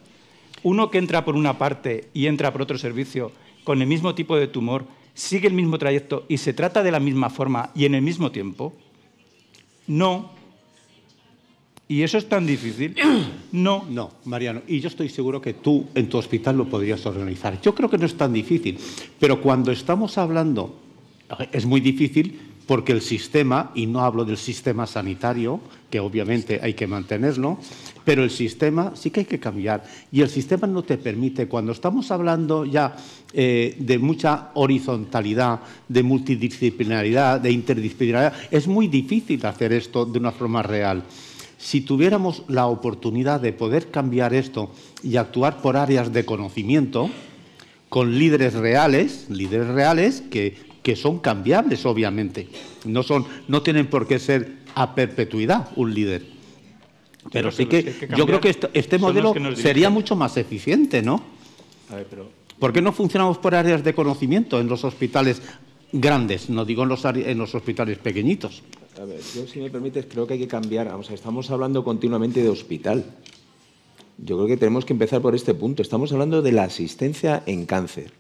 Uno que entra por una parte y entra por otro servicio con el mismo tipo de tumor, sigue el mismo trayecto y se trata de la misma forma y en el mismo tiempo. No. ¿Y eso es tan difícil? No. No, Mariano. Y yo estoy seguro que tú en tu hospital lo podrías organizar. Yo creo que no es tan difícil. Pero cuando estamos hablando, es muy difícil porque el sistema, y no hablo del sistema sanitario, que obviamente hay que mantenerlo, pero el sistema sí que hay que cambiar. Y el sistema no te permite, cuando estamos hablando ya de mucha horizontalidad, de multidisciplinaridad, de interdisciplinaridad, es muy difícil hacer esto de una forma real. Si tuviéramos la oportunidad de poder cambiar esto y actuar por áreas de conocimiento, con líderes reales que son cambiables, obviamente. No tienen por qué ser a perpetuidad un líder. Pero sí que yo creo que este modelo sería mucho más eficiente, ¿no? A ver, pero... ¿Por qué no funcionamos por áreas de conocimiento en los hospitales grandes? No digo en los hospitales pequeñitos. A ver, yo, si me permites, creo que hay que cambiar. Vamos, estamos hablando continuamente de hospital. Yo creo que tenemos que empezar por este punto. Estamos hablando de la asistencia en cáncer.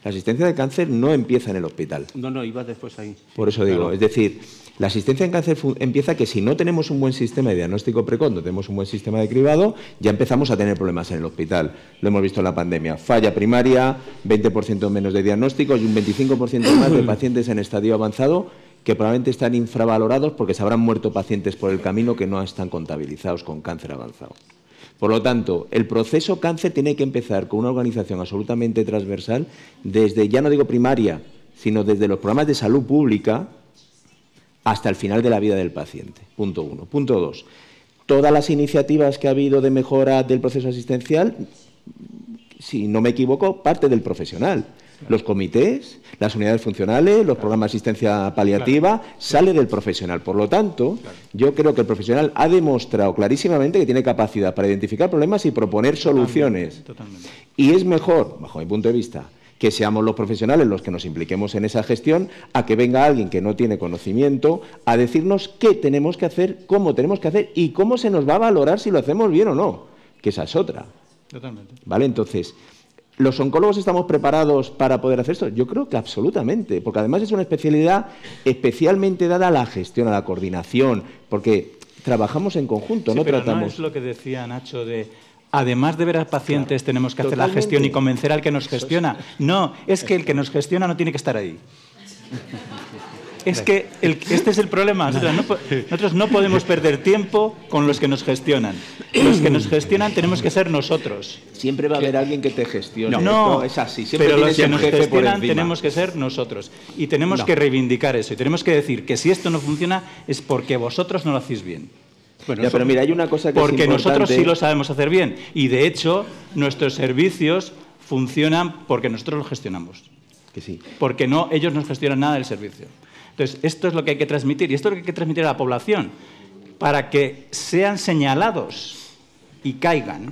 La asistencia de cáncer no empieza en el hospital. No, iba después ahí. Por eso digo, Claro. Es decir, la asistencia en cáncer empieza que si no tenemos un buen sistema de diagnóstico precoz, no tenemos un buen sistema de cribado, ya empezamos a tener problemas en el hospital. Lo hemos visto en la pandemia. Falla primaria, 20% menos de diagnósticos y un 25% más de pacientes en estadio avanzado que probablemente están infravalorados porque se habrán muerto pacientes por el camino que no están contabilizados con cáncer avanzado. Por lo tanto, el proceso cáncer tiene que empezar con una organización absolutamente transversal desde, ya no digo primaria, sino desde los programas de salud pública hasta el final de la vida del paciente. Punto 1. Punto 2. Todas las iniciativas que ha habido de mejora del proceso asistencial, si no me equivoco, parte del profesional. Los comités, las unidades funcionales, los programas de asistencia paliativa, sale del profesional. Por lo tanto, yo creo que el profesional ha demostrado clarísimamente que tiene capacidad para identificar problemas y proponer soluciones. Totalmente. Y es mejor, bajo mi punto de vista, que seamos los profesionales los que nos impliquemos en esa gestión, a que venga alguien que no tiene conocimiento a decirnos qué tenemos que hacer, cómo tenemos que hacer y cómo se nos va a valorar si lo hacemos bien o no, que esa es otra. Totalmente. ¿Vale? Entonces, ¿los oncólogos estamos preparados para poder hacer esto? Yo creo que absolutamente, porque además es una especialidad especialmente dada a la gestión, a la coordinación, porque trabajamos en conjunto, Sí, no pero tratamos... no es lo que decía Nacho de... Además de ver a pacientes, Claro, tenemos que hacer la totalmente. gestión y convencer al que nos gestiona. No, es que el que nos gestiona no tiene que estar ahí. Es que este es el problema. Nosotros no podemos perder tiempo con los que nos gestionan. Los que nos gestionan tenemos que ser nosotros. Siempre va a haber alguien que te gestione. No, Esto es así. Siempre pero los tienes que un nos jefe por gestionan encima. tenemos que ser nosotros. Y tenemos que reivindicar eso. Y tenemos que decir que si esto no funciona es porque vosotros no lo hacéis bien. Bueno, Ya, pero mira, hay una cosa que Porque es importante. nosotros sí lo sabemos hacer bien. Y de hecho, nuestros servicios funcionan porque nosotros los gestionamos. Que sí. Porque no, ellos no gestionan nada del servicio. Entonces, esto es lo que hay que transmitir. Y esto es lo que hay que transmitir a la población. Para que sean señalados y caigan.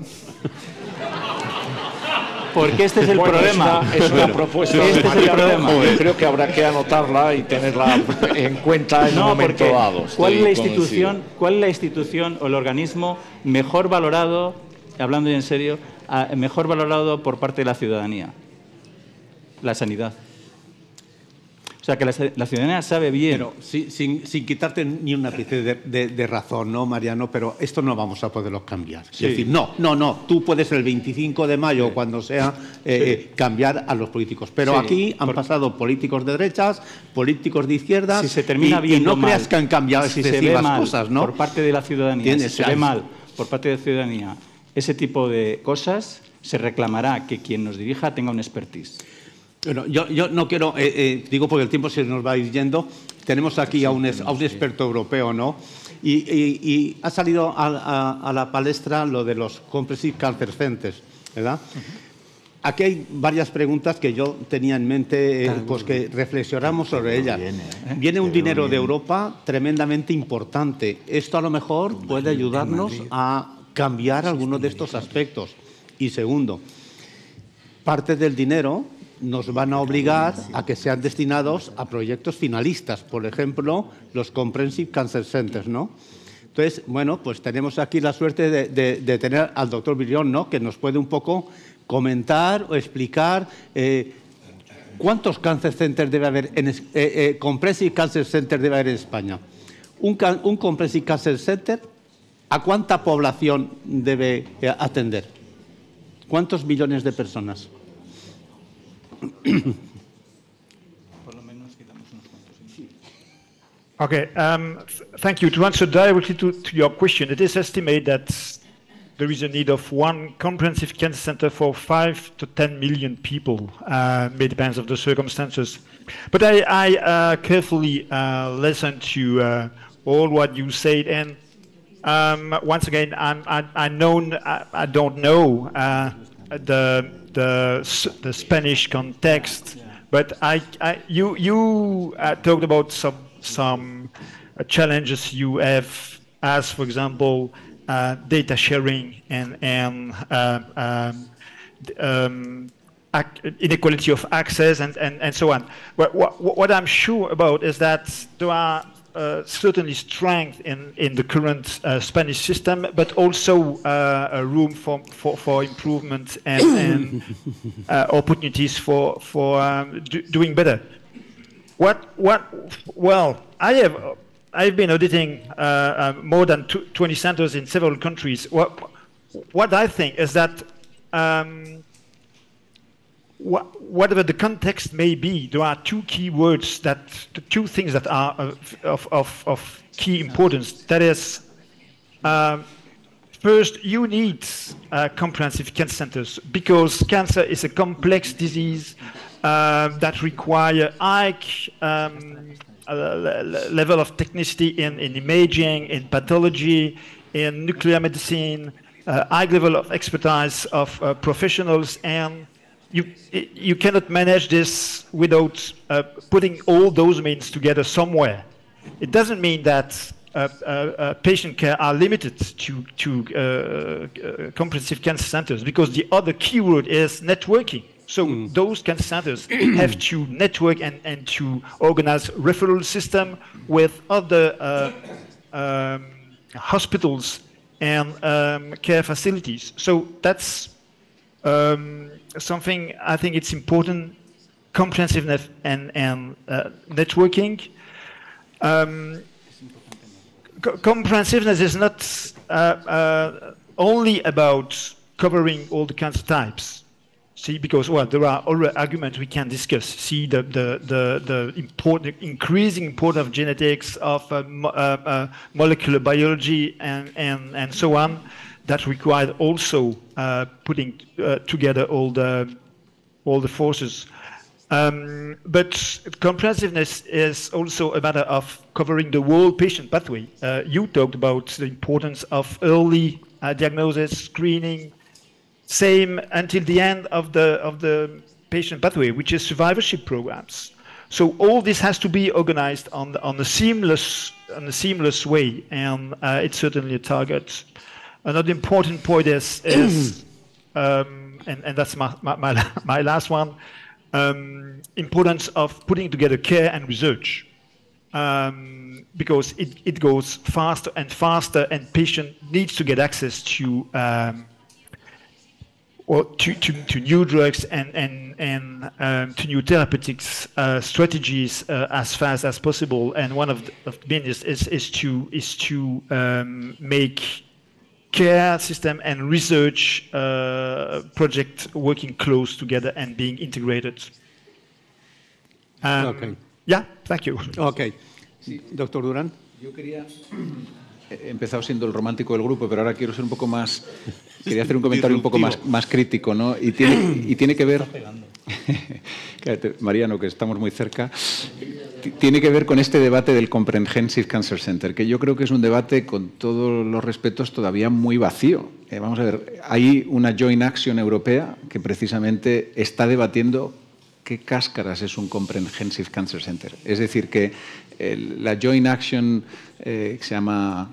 Porque este es el problema. Es una propuesta de Este es el Mariano. problema. Yo creo que habrá que anotarla y tenerla en cuenta en un momento porque dado. ¿cuál es Estoy la institución o el organismo mejor valorado, hablando en serio, mejor valorado por parte de la ciudadanía? La sanidad. O sea, que la ciudadanía sabe bien. Pero sin quitarte ni un ápice de razón, ¿no, Mariano? Pero esto no vamos a poderlo cambiar. Sí. Es decir, no, tú puedes el 25 de mayo, cuando sea, cambiar a los políticos. Pero Sí, aquí han pasado políticos de derechas, políticos de izquierdas, Si se termina y viendo no creas mal, que han cambiado si se excesivas ve mal cosas, ¿no? por parte de la ciudadanía, si ¿Entiendes? se ve mal por parte de la ciudadanía ese tipo de cosas, se reclamará que quien nos dirija tenga un expertise. Bueno, yo no quiero, digo porque el tiempo se nos va a ir yendo, tenemos aquí a un experto europeo, ¿no? Y ha salido a la palestra lo de los Comprehensive Cancer Centers, ¿verdad? aquí hay varias preguntas que yo tenía en mente, pues que reflexionamos sobre ellas. Viene un dinero de Europa tremendamente importante. Esto a lo mejor puede ayudarnos a cambiar algunos de estos aspectos. Y segundo, parte del dinero nos van a obligar a que sean destinados a proyectos finalistas, por ejemplo, los Comprehensive Cancer Centers, ¿no? Entonces, bueno, pues tenemos aquí la suerte de tener al doctor Virion, ¿no?, que nos puede un poco comentar o explicar cuántos Cancer Centers debe haber, Comprehensive Cancer Center debe haber en España. Un Comprehensive Cancer Center, ¿a cuánta población debe atender? ¿Cuántos millones de personas? Okay, thank you. To answer directly to your question, it is estimated that there is a need of one comprehensive cancer center for 5 to 10 million people. It depends on the circumstances. But I carefully listened to all what you said, and once again, I don't know the Spanish context, but you talked about some challenges you have, as for example, data sharing and inequality of access and so on. But what I'm sure about is that there are certainly strength in the current Spanish system, but also a room for improvement and opportunities for doing better. Well, I've been auditing more than 20 centers in several countries. What I think is that whatever the context may be, there are two key words two things that are of key importance. That is, first, you need comprehensive cancer centers because cancer is a complex disease that require high level of technicity in imaging, in pathology, in nuclear medicine, high level of expertise of professionals, and you cannot manage this without putting all those means together somewhere. It doesn't mean that patient care are limited to comprehensive cancer centers, because the other keyword is networking. So those cancer centers have to network and to organize referral system with other hospitals and care facilities. So that's something I think it's important, comprehensiveness and networking. Comprehensiveness is not only about covering all the cancer types. See, because there are already arguments we can discuss. See, the increasing importance of genetics, of molecular biology, and so on, that require also putting together all the forces. But comprehensiveness is also a matter of covering the whole patient pathway. You talked about the importance of early diagnosis, screening, same until the end of the patient pathway, which is survivorship programs. So all this has to be organized on a seamless way, and it's certainly a target. Another important point is and that's my last one, importance of putting together care and research, because it goes faster and faster, and patient needs to get access to new drugs and to new therapeutics strategies as fast as possible. And one of the means is to make care system and research project working close together and being integrated. Okay. Yeah, thank you. Okay. Doctor Durán. Yo quería... He empezado siendo el romántico del grupo, pero ahora quiero ser un poco más... Quería hacer un comentario un poco más crítico, ¿no? Y tiene que ver... Cállate, Mariano, que estamos muy cerca. Tiene que ver con este debate del Comprehensive Cancer Center, que yo creo que es un debate, con todos los respetos, todavía muy vacío. vamos a ver, hay una Joint Action europea que precisamente está debatiendo qué cáscaras es un Comprehensive Cancer Center. Es decir, que la Joint Action que se llama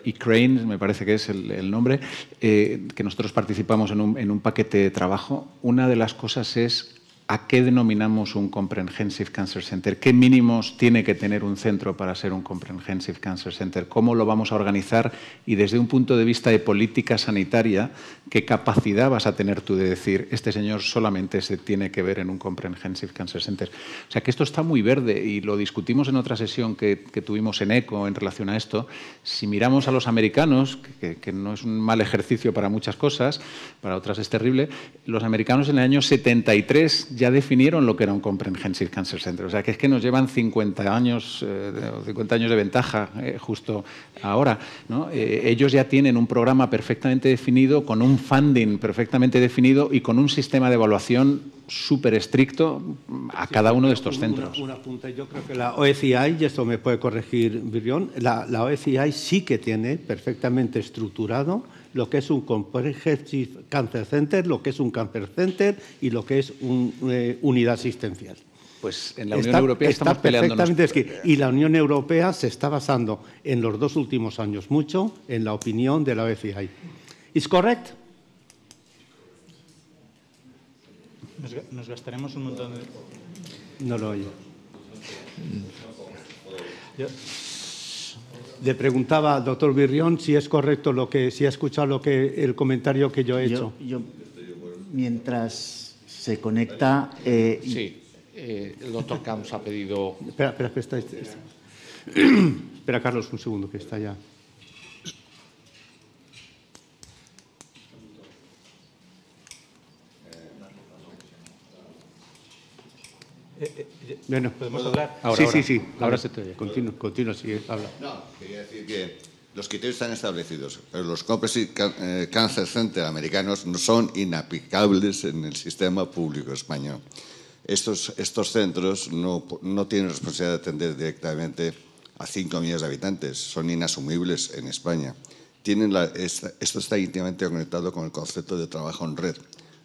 ICRANE, me parece que es el nombre, que nosotros participamos en un paquete de trabajo, una de las cosas es ¿a qué denominamos un Comprehensive Cancer Center? ¿Qué mínimos tiene que tener un centro para ser un Comprehensive Cancer Center? ¿Cómo lo vamos a organizar? Y desde un punto de vista de política sanitaria, ¿qué capacidad vas a tener tú de decir este señor solamente se tiene que ver en un Comprehensive Cancer Center? O sea, que esto está muy verde y lo discutimos en otra sesión que tuvimos en ECO en relación a esto. Si miramos a los americanos, que no es un mal ejercicio para muchas cosas, para otras es terrible, los americanos en el año 73 ya definieron lo que era un Comprehensive Cancer Center. O sea, que es que nos llevan 50 años de ventaja justo ahora, ¿no? Ellos ya tienen un programa perfectamente definido, con un funding perfectamente definido y con un sistema de evaluación súper estricto a cada uno de estos centros. Un apunte. Yo creo que la OECI, y esto me puede corregir Birrión, la OECI sí que tiene perfectamente estructurado lo que es un Comprehensive Cancer Center, lo que es un Cancer Center y lo que es una unidad asistencial. Pues en la Unión Europea estamos peleándonos. Y la Unión Europea se está basando en los 2 últimos años mucho en la opinión de la OECI. ¿Es correcto? Nos gastaremos un montón de... No lo oye. Le preguntaba al doctor Birrión si es correcto si ha escuchado el comentario que yo he hecho. Mientras se conecta... Sí, el doctor Camps ha pedido... Espera, Carlos, un segundo, que está ya. Bueno, ¿podemos hablar? Ahora, sí. Ahora se te oye. Continúa, sigue, habla. No, quería decir que los criterios están establecidos, pero los Comprehensive Cancer Center americanos no son inaplicables en el sistema público español. Estos centros no tienen responsabilidad de atender directamente a 5 millones de habitantes, son inasumibles en España. Esto está íntimamente conectado con el concepto de trabajo en red,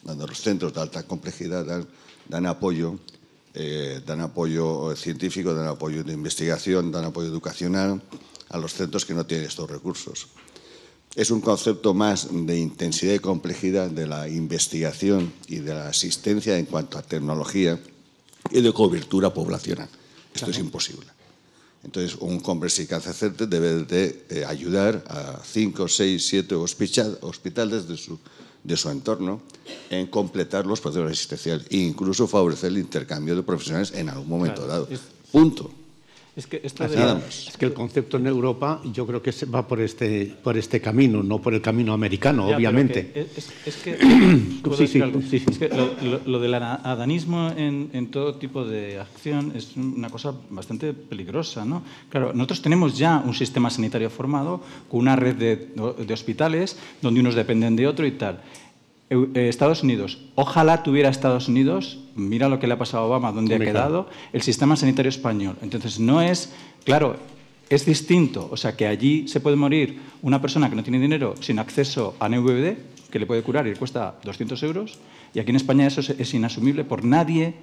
donde los centros de alta complejidad dan apoyo científico, dan apoyo de investigación, dan apoyo educacional a los centros que no tienen estos recursos. Es un concepto más de intensidad y complejidad de la investigación y de la asistencia en cuanto a tecnología y de cobertura poblacional. Esto es imposible. Entonces, un Comprehensive Cancer Center debe de ayudar a 5, 6, 7 hospitales de su entorno en completar los procesos asistenciales e incluso favorecer el intercambio de profesionales en algún momento dado. Punto. Es que el concepto en Europa yo creo que va por este camino, no por el camino americano, obviamente. Lo del adanismo en todo tipo de acción es una cosa bastante peligrosa, ¿no? Claro, nosotros tenemos ya un sistema sanitario formado con una red de hospitales donde unos dependen de otro y tal. Estados Unidos, ojalá tuviera Estados Unidos, mira lo que le ha pasado a Obama, donde ha quedado el sistema sanitario español. Entonces, no es, claro, es distinto. O sea, que allí se puede morir una persona que no tiene dinero sin acceso a NVD, que le puede curar y le cuesta 200 euros, y aquí en España eso es inasumible por nadie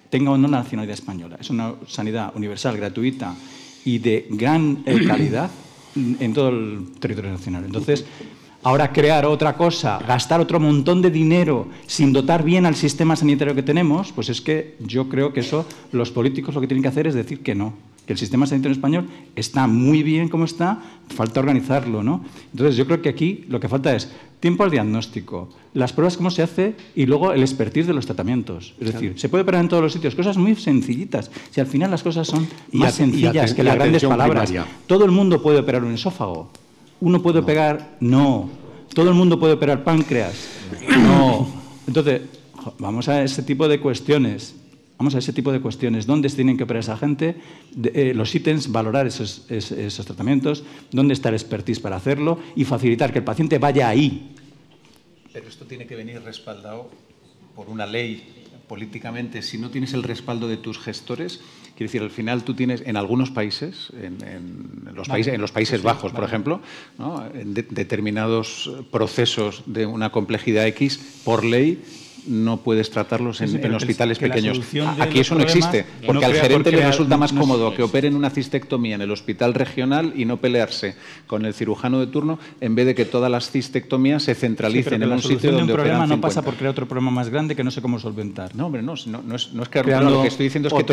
tenga o no la nacionalidad española. Es una sanidad universal, gratuita y de gran calidad en todo el territorio nacional. Entonces, ahora crear otra cosa, gastar otro montón de dinero sin dotar bien al sistema sanitario que tenemos, pues es que yo creo que eso los políticos lo que tienen que hacer es decir que no, que el sistema sanitario español está muy bien como está, falta organizarlo, ¿no? Entonces yo creo que aquí lo que falta es tiempo al diagnóstico, las pruebas cómo se hace y luego el expertise de los tratamientos. Es decir, se puede operar en todos los sitios, cosas muy sencillitas. Si al final las cosas son más sencillas que las grandes palabras. Primaria. Todo el mundo puede operar un esófago. Uno puede operar... No. ¿Todo el mundo puede operar páncreas? No. Entonces, vamos a ese tipo de cuestiones. ¿Dónde se tienen que operar esa gente? Los ítems, valorar esos tratamientos. ¿Dónde está el expertise para hacerlo? Y facilitar que el paciente vaya ahí. Pero esto tiene que venir respaldado por una ley políticamente, si no tienes el respaldo de tus gestores, quiero decir, al final tú tienes en algunos países, en los Países Bajos, por ejemplo, ¿no? En determinados procesos de una complejidad X, por ley, no puedes tratarlos en hospitales pequeños. Aquí eso no existe, porque al gerente le resulta más cómodo que opere en una cistectomía en el hospital regional y no pelearse con el cirujano de turno, en vez de que todas las cistectomías se centralicen en un sitio donde operan 50. El problema no pasa por crear otro problema más grande que no sé cómo solventar. No, hombre, no es crear un problema. Lo que estoy diciendo es que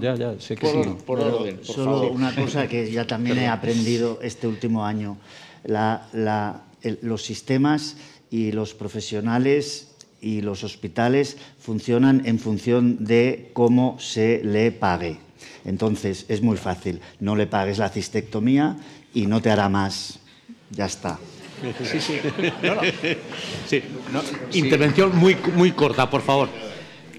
ya, sé que sí. Por orden, por solo favor. una cosa que ya también he aprendido este último año. Los sistemas y los profesionales y los hospitales funcionan en función de cómo se le pague. Entonces, es muy fácil. No le pagues la cistectomía y no te hará más. Ya está. Sí. Intervención muy corta, por favor.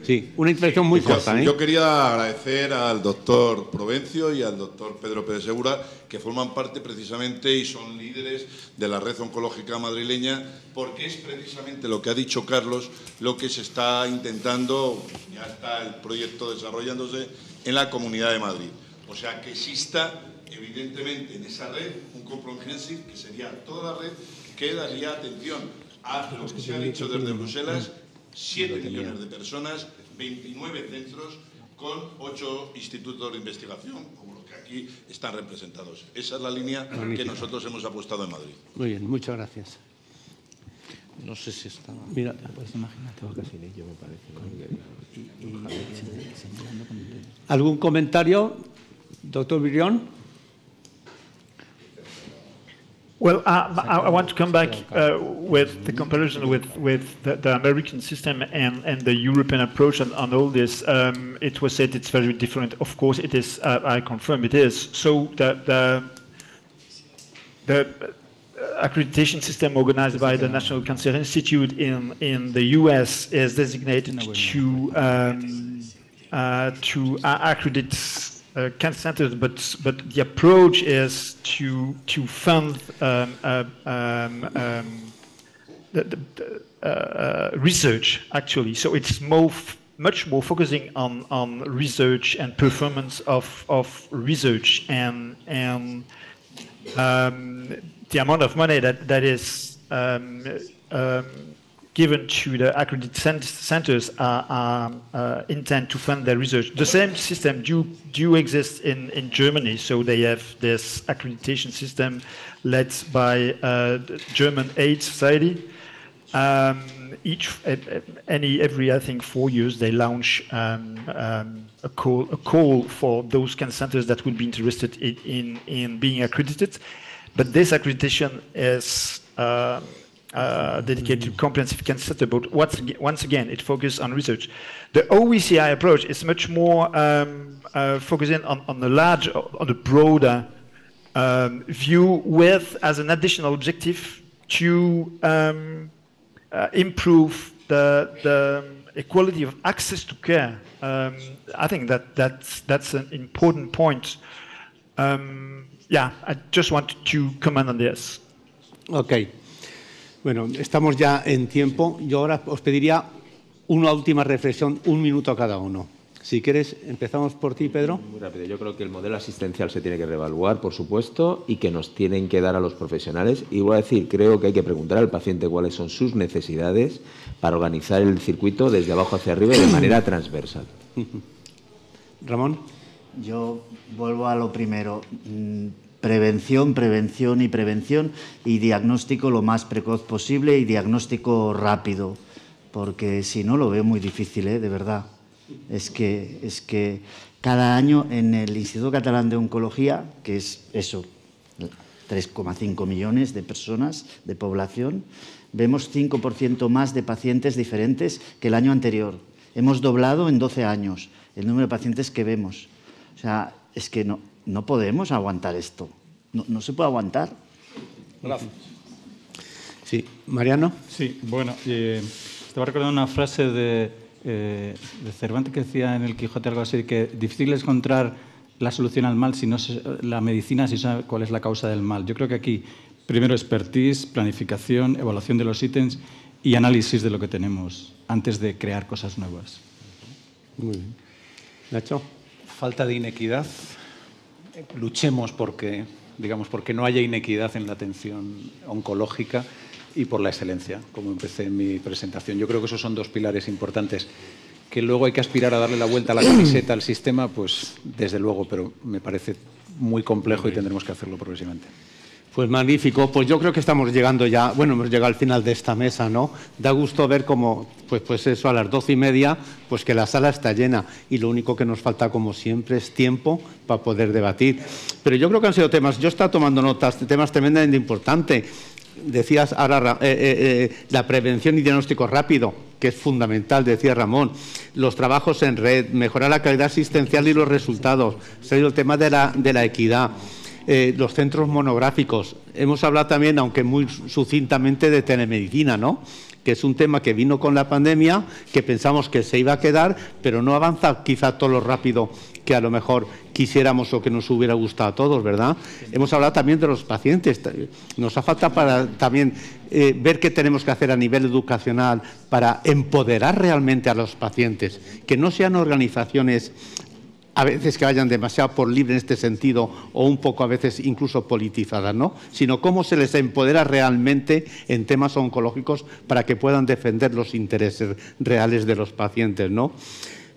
Sí, una intervención muy corta. Yo quería agradecer al doctor Provencio y al doctor Pedro Pérez Segura, que forman parte precisamente y son líderes de la red oncológica madrileña, porque es precisamente lo que ha dicho Carlos, lo que se está intentando, ya está el proyecto desarrollándose en la Comunidad de Madrid. O sea, que exista evidentemente en esa red un comprehensive, que sería toda la red, que daría atención a lo que se ha dicho desde Bruselas, 7 millones de personas, 29 centros con 8 institutos de investigación, como los que aquí están representados. Esa es la línea que nosotros hemos apostado en Madrid. Muy bien, muchas gracias. No sé si está... Mira, pues imagínate, yo me parece. ¿Algún comentario, doctor Virión? Well, I want to come back with the comparison with the American system and the European approach on all this. It was said it's very different. Of course, it is. I confirm it is. So the accreditation system organized by the National Cancer Institute in the U.S. is designated to accredit cancer centers, but the approach is to fund research, actually. So it's much more focusing on research and performance of research and the amount of money that is given to the accredited centers intend to fund their research. The same system do exist in Germany, so they have this accreditation system led by the German AIDS Society. Every I think 4 years they launch a call for those cancer centers that would be interested in being accredited, but this accreditation is dedicated to comprehensive cancer center, but once again, it focuses on research. The OECI approach is much more focusing on the broader view, with as an additional objective to improve the equality of access to care. I think that's an important point. I just want to comment on this. Okay. Bueno, estamos ya en tiempo. Yo ahora os pediría una última reflexión, 1 minuto a cada uno. Si quieres, empezamos por ti, Pedro. Muy rápido. Yo creo que el modelo asistencial se tiene que reevaluar, por supuesto, y que nos tienen que dar a los profesionales. Y voy a decir, creo que hay que preguntar al paciente cuáles son sus necesidades para organizar el circuito desde abajo hacia arriba y de manera transversal. Ramón. Yo vuelvo a lo primero. Prevención, prevención y prevención, y diagnóstico lo más precoz posible y diagnóstico rápido, porque si no lo veo muy difícil, de verdad. Es que cada año en el Instituto Catalán de Oncología, que es eso, 3,5 millones de personas, de población, vemos 5% más de pacientes diferentes que el año anterior. Hemos doblado en 12 años el número de pacientes que vemos. O sea, es que no podemos aguantar esto. No se puede aguantar. Gracias. Sí, Mariano. Sí, bueno, estaba recordando una frase de Cervantes que decía en el Quijote algo así, que difícil es encontrar la solución al mal si no la medicina si sabe cuál es la causa del mal. Yo creo que aquí primero expertise, planificación, evaluación de los ítems y análisis de lo que tenemos antes de crear cosas nuevas. Muy bien. Nacho. Falta de inequidad. Luchemos porque no haya inequidad en la atención oncológica y por la excelencia, como empecé en mi presentación. Yo creo que esos son dos pilares importantes. Que luego hay que aspirar a darle la vuelta a la camiseta al sistema, pues desde luego, pero me parece muy complejo y tendremos que hacerlo progresivamente. Pues magnífico. Pues yo creo que estamos llegando ya, bueno, hemos llegado al final de esta mesa, ¿no? Da gusto ver cómo, pues eso, a las 12:30, pues que la sala está llena y lo único que nos falta, como siempre, es tiempo para poder debatir. Pero yo creo que han sido temas, yo he estado tomando notas de temas tremendamente importantes. Decías ahora la prevención y diagnóstico rápido, que es fundamental, decía Ramón, los trabajos en red, mejorar la calidad asistencial y los resultados, el tema de la equidad, los centros monográficos. Hemos hablado también, aunque muy sucintamente, de telemedicina, ¿no?, que es un tema que vino con la pandemia, que pensamos que se iba a quedar, pero no avanza quizá todo lo rápido que a lo mejor quisiéramos o que nos hubiera gustado a todos, ¿verdad? Hemos hablado también de los pacientes. Nos ha falta para también ver qué tenemos que hacer a nivel educacional para empoderar realmente a los pacientes, que no sean organizaciones a veces que vayan demasiado por libre en este sentido o un poco a veces incluso politizadas, ¿no?, sino cómo se les empodera realmente en temas oncológicos para que puedan defender los intereses reales de los pacientes, ¿no?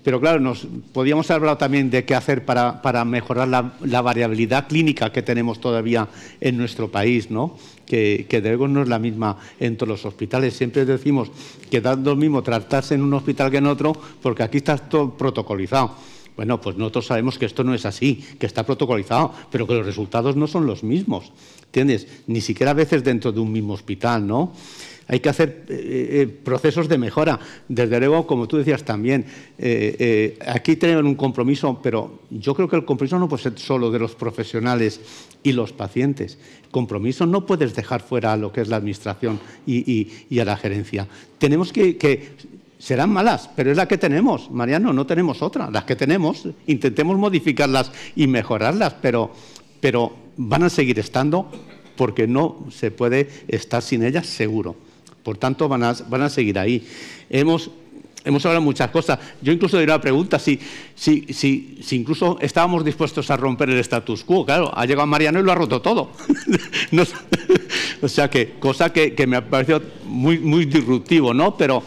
Pero claro, podíamos haber hablado también de qué hacer para mejorar la variabilidad clínica que tenemos todavía en nuestro país, ¿no?, que de luego no es la misma en todos los hospitales. Siempre decimos que da lo mismo tratarse en un hospital que en otro porque aquí está todo protocolizado. Bueno, pues nosotros sabemos que esto no es así, que está protocolizado, pero que los resultados no son los mismos, ¿entiendes? Ni siquiera a veces dentro de un mismo hospital, ¿no? Hay que hacer procesos de mejora. Desde luego, como tú decías también, aquí tenemos un compromiso, pero yo creo que el compromiso no puede ser solo de los profesionales y los pacientes. Compromiso no puedes dejar fuera a lo que es la administración y a la gerencia. Tenemos que serán malas, pero es la que tenemos, Mariano, no tenemos otra. Las que tenemos, intentemos modificarlas y mejorarlas, pero van a seguir estando porque no se puede estar sin ellas, seguro. Por tanto, van a seguir ahí. Hemos hablado muchas cosas. Yo incluso diría una pregunta, si incluso estábamos dispuestos a romper el status quo. Claro, ha llegado Mariano y lo ha roto todo. O sea, cosa que me ha parecido muy disruptivo, ¿no? Pero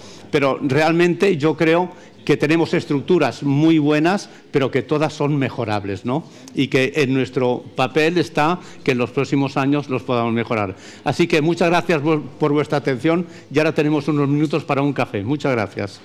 realmente yo creo que tenemos estructuras muy buenas, pero que todas son mejorables, ¿no? Y que en nuestro papel está que en los próximos años los podamos mejorar. Así que muchas gracias por vuestra atención y ahora tenemos unos minutos para un café. Muchas gracias.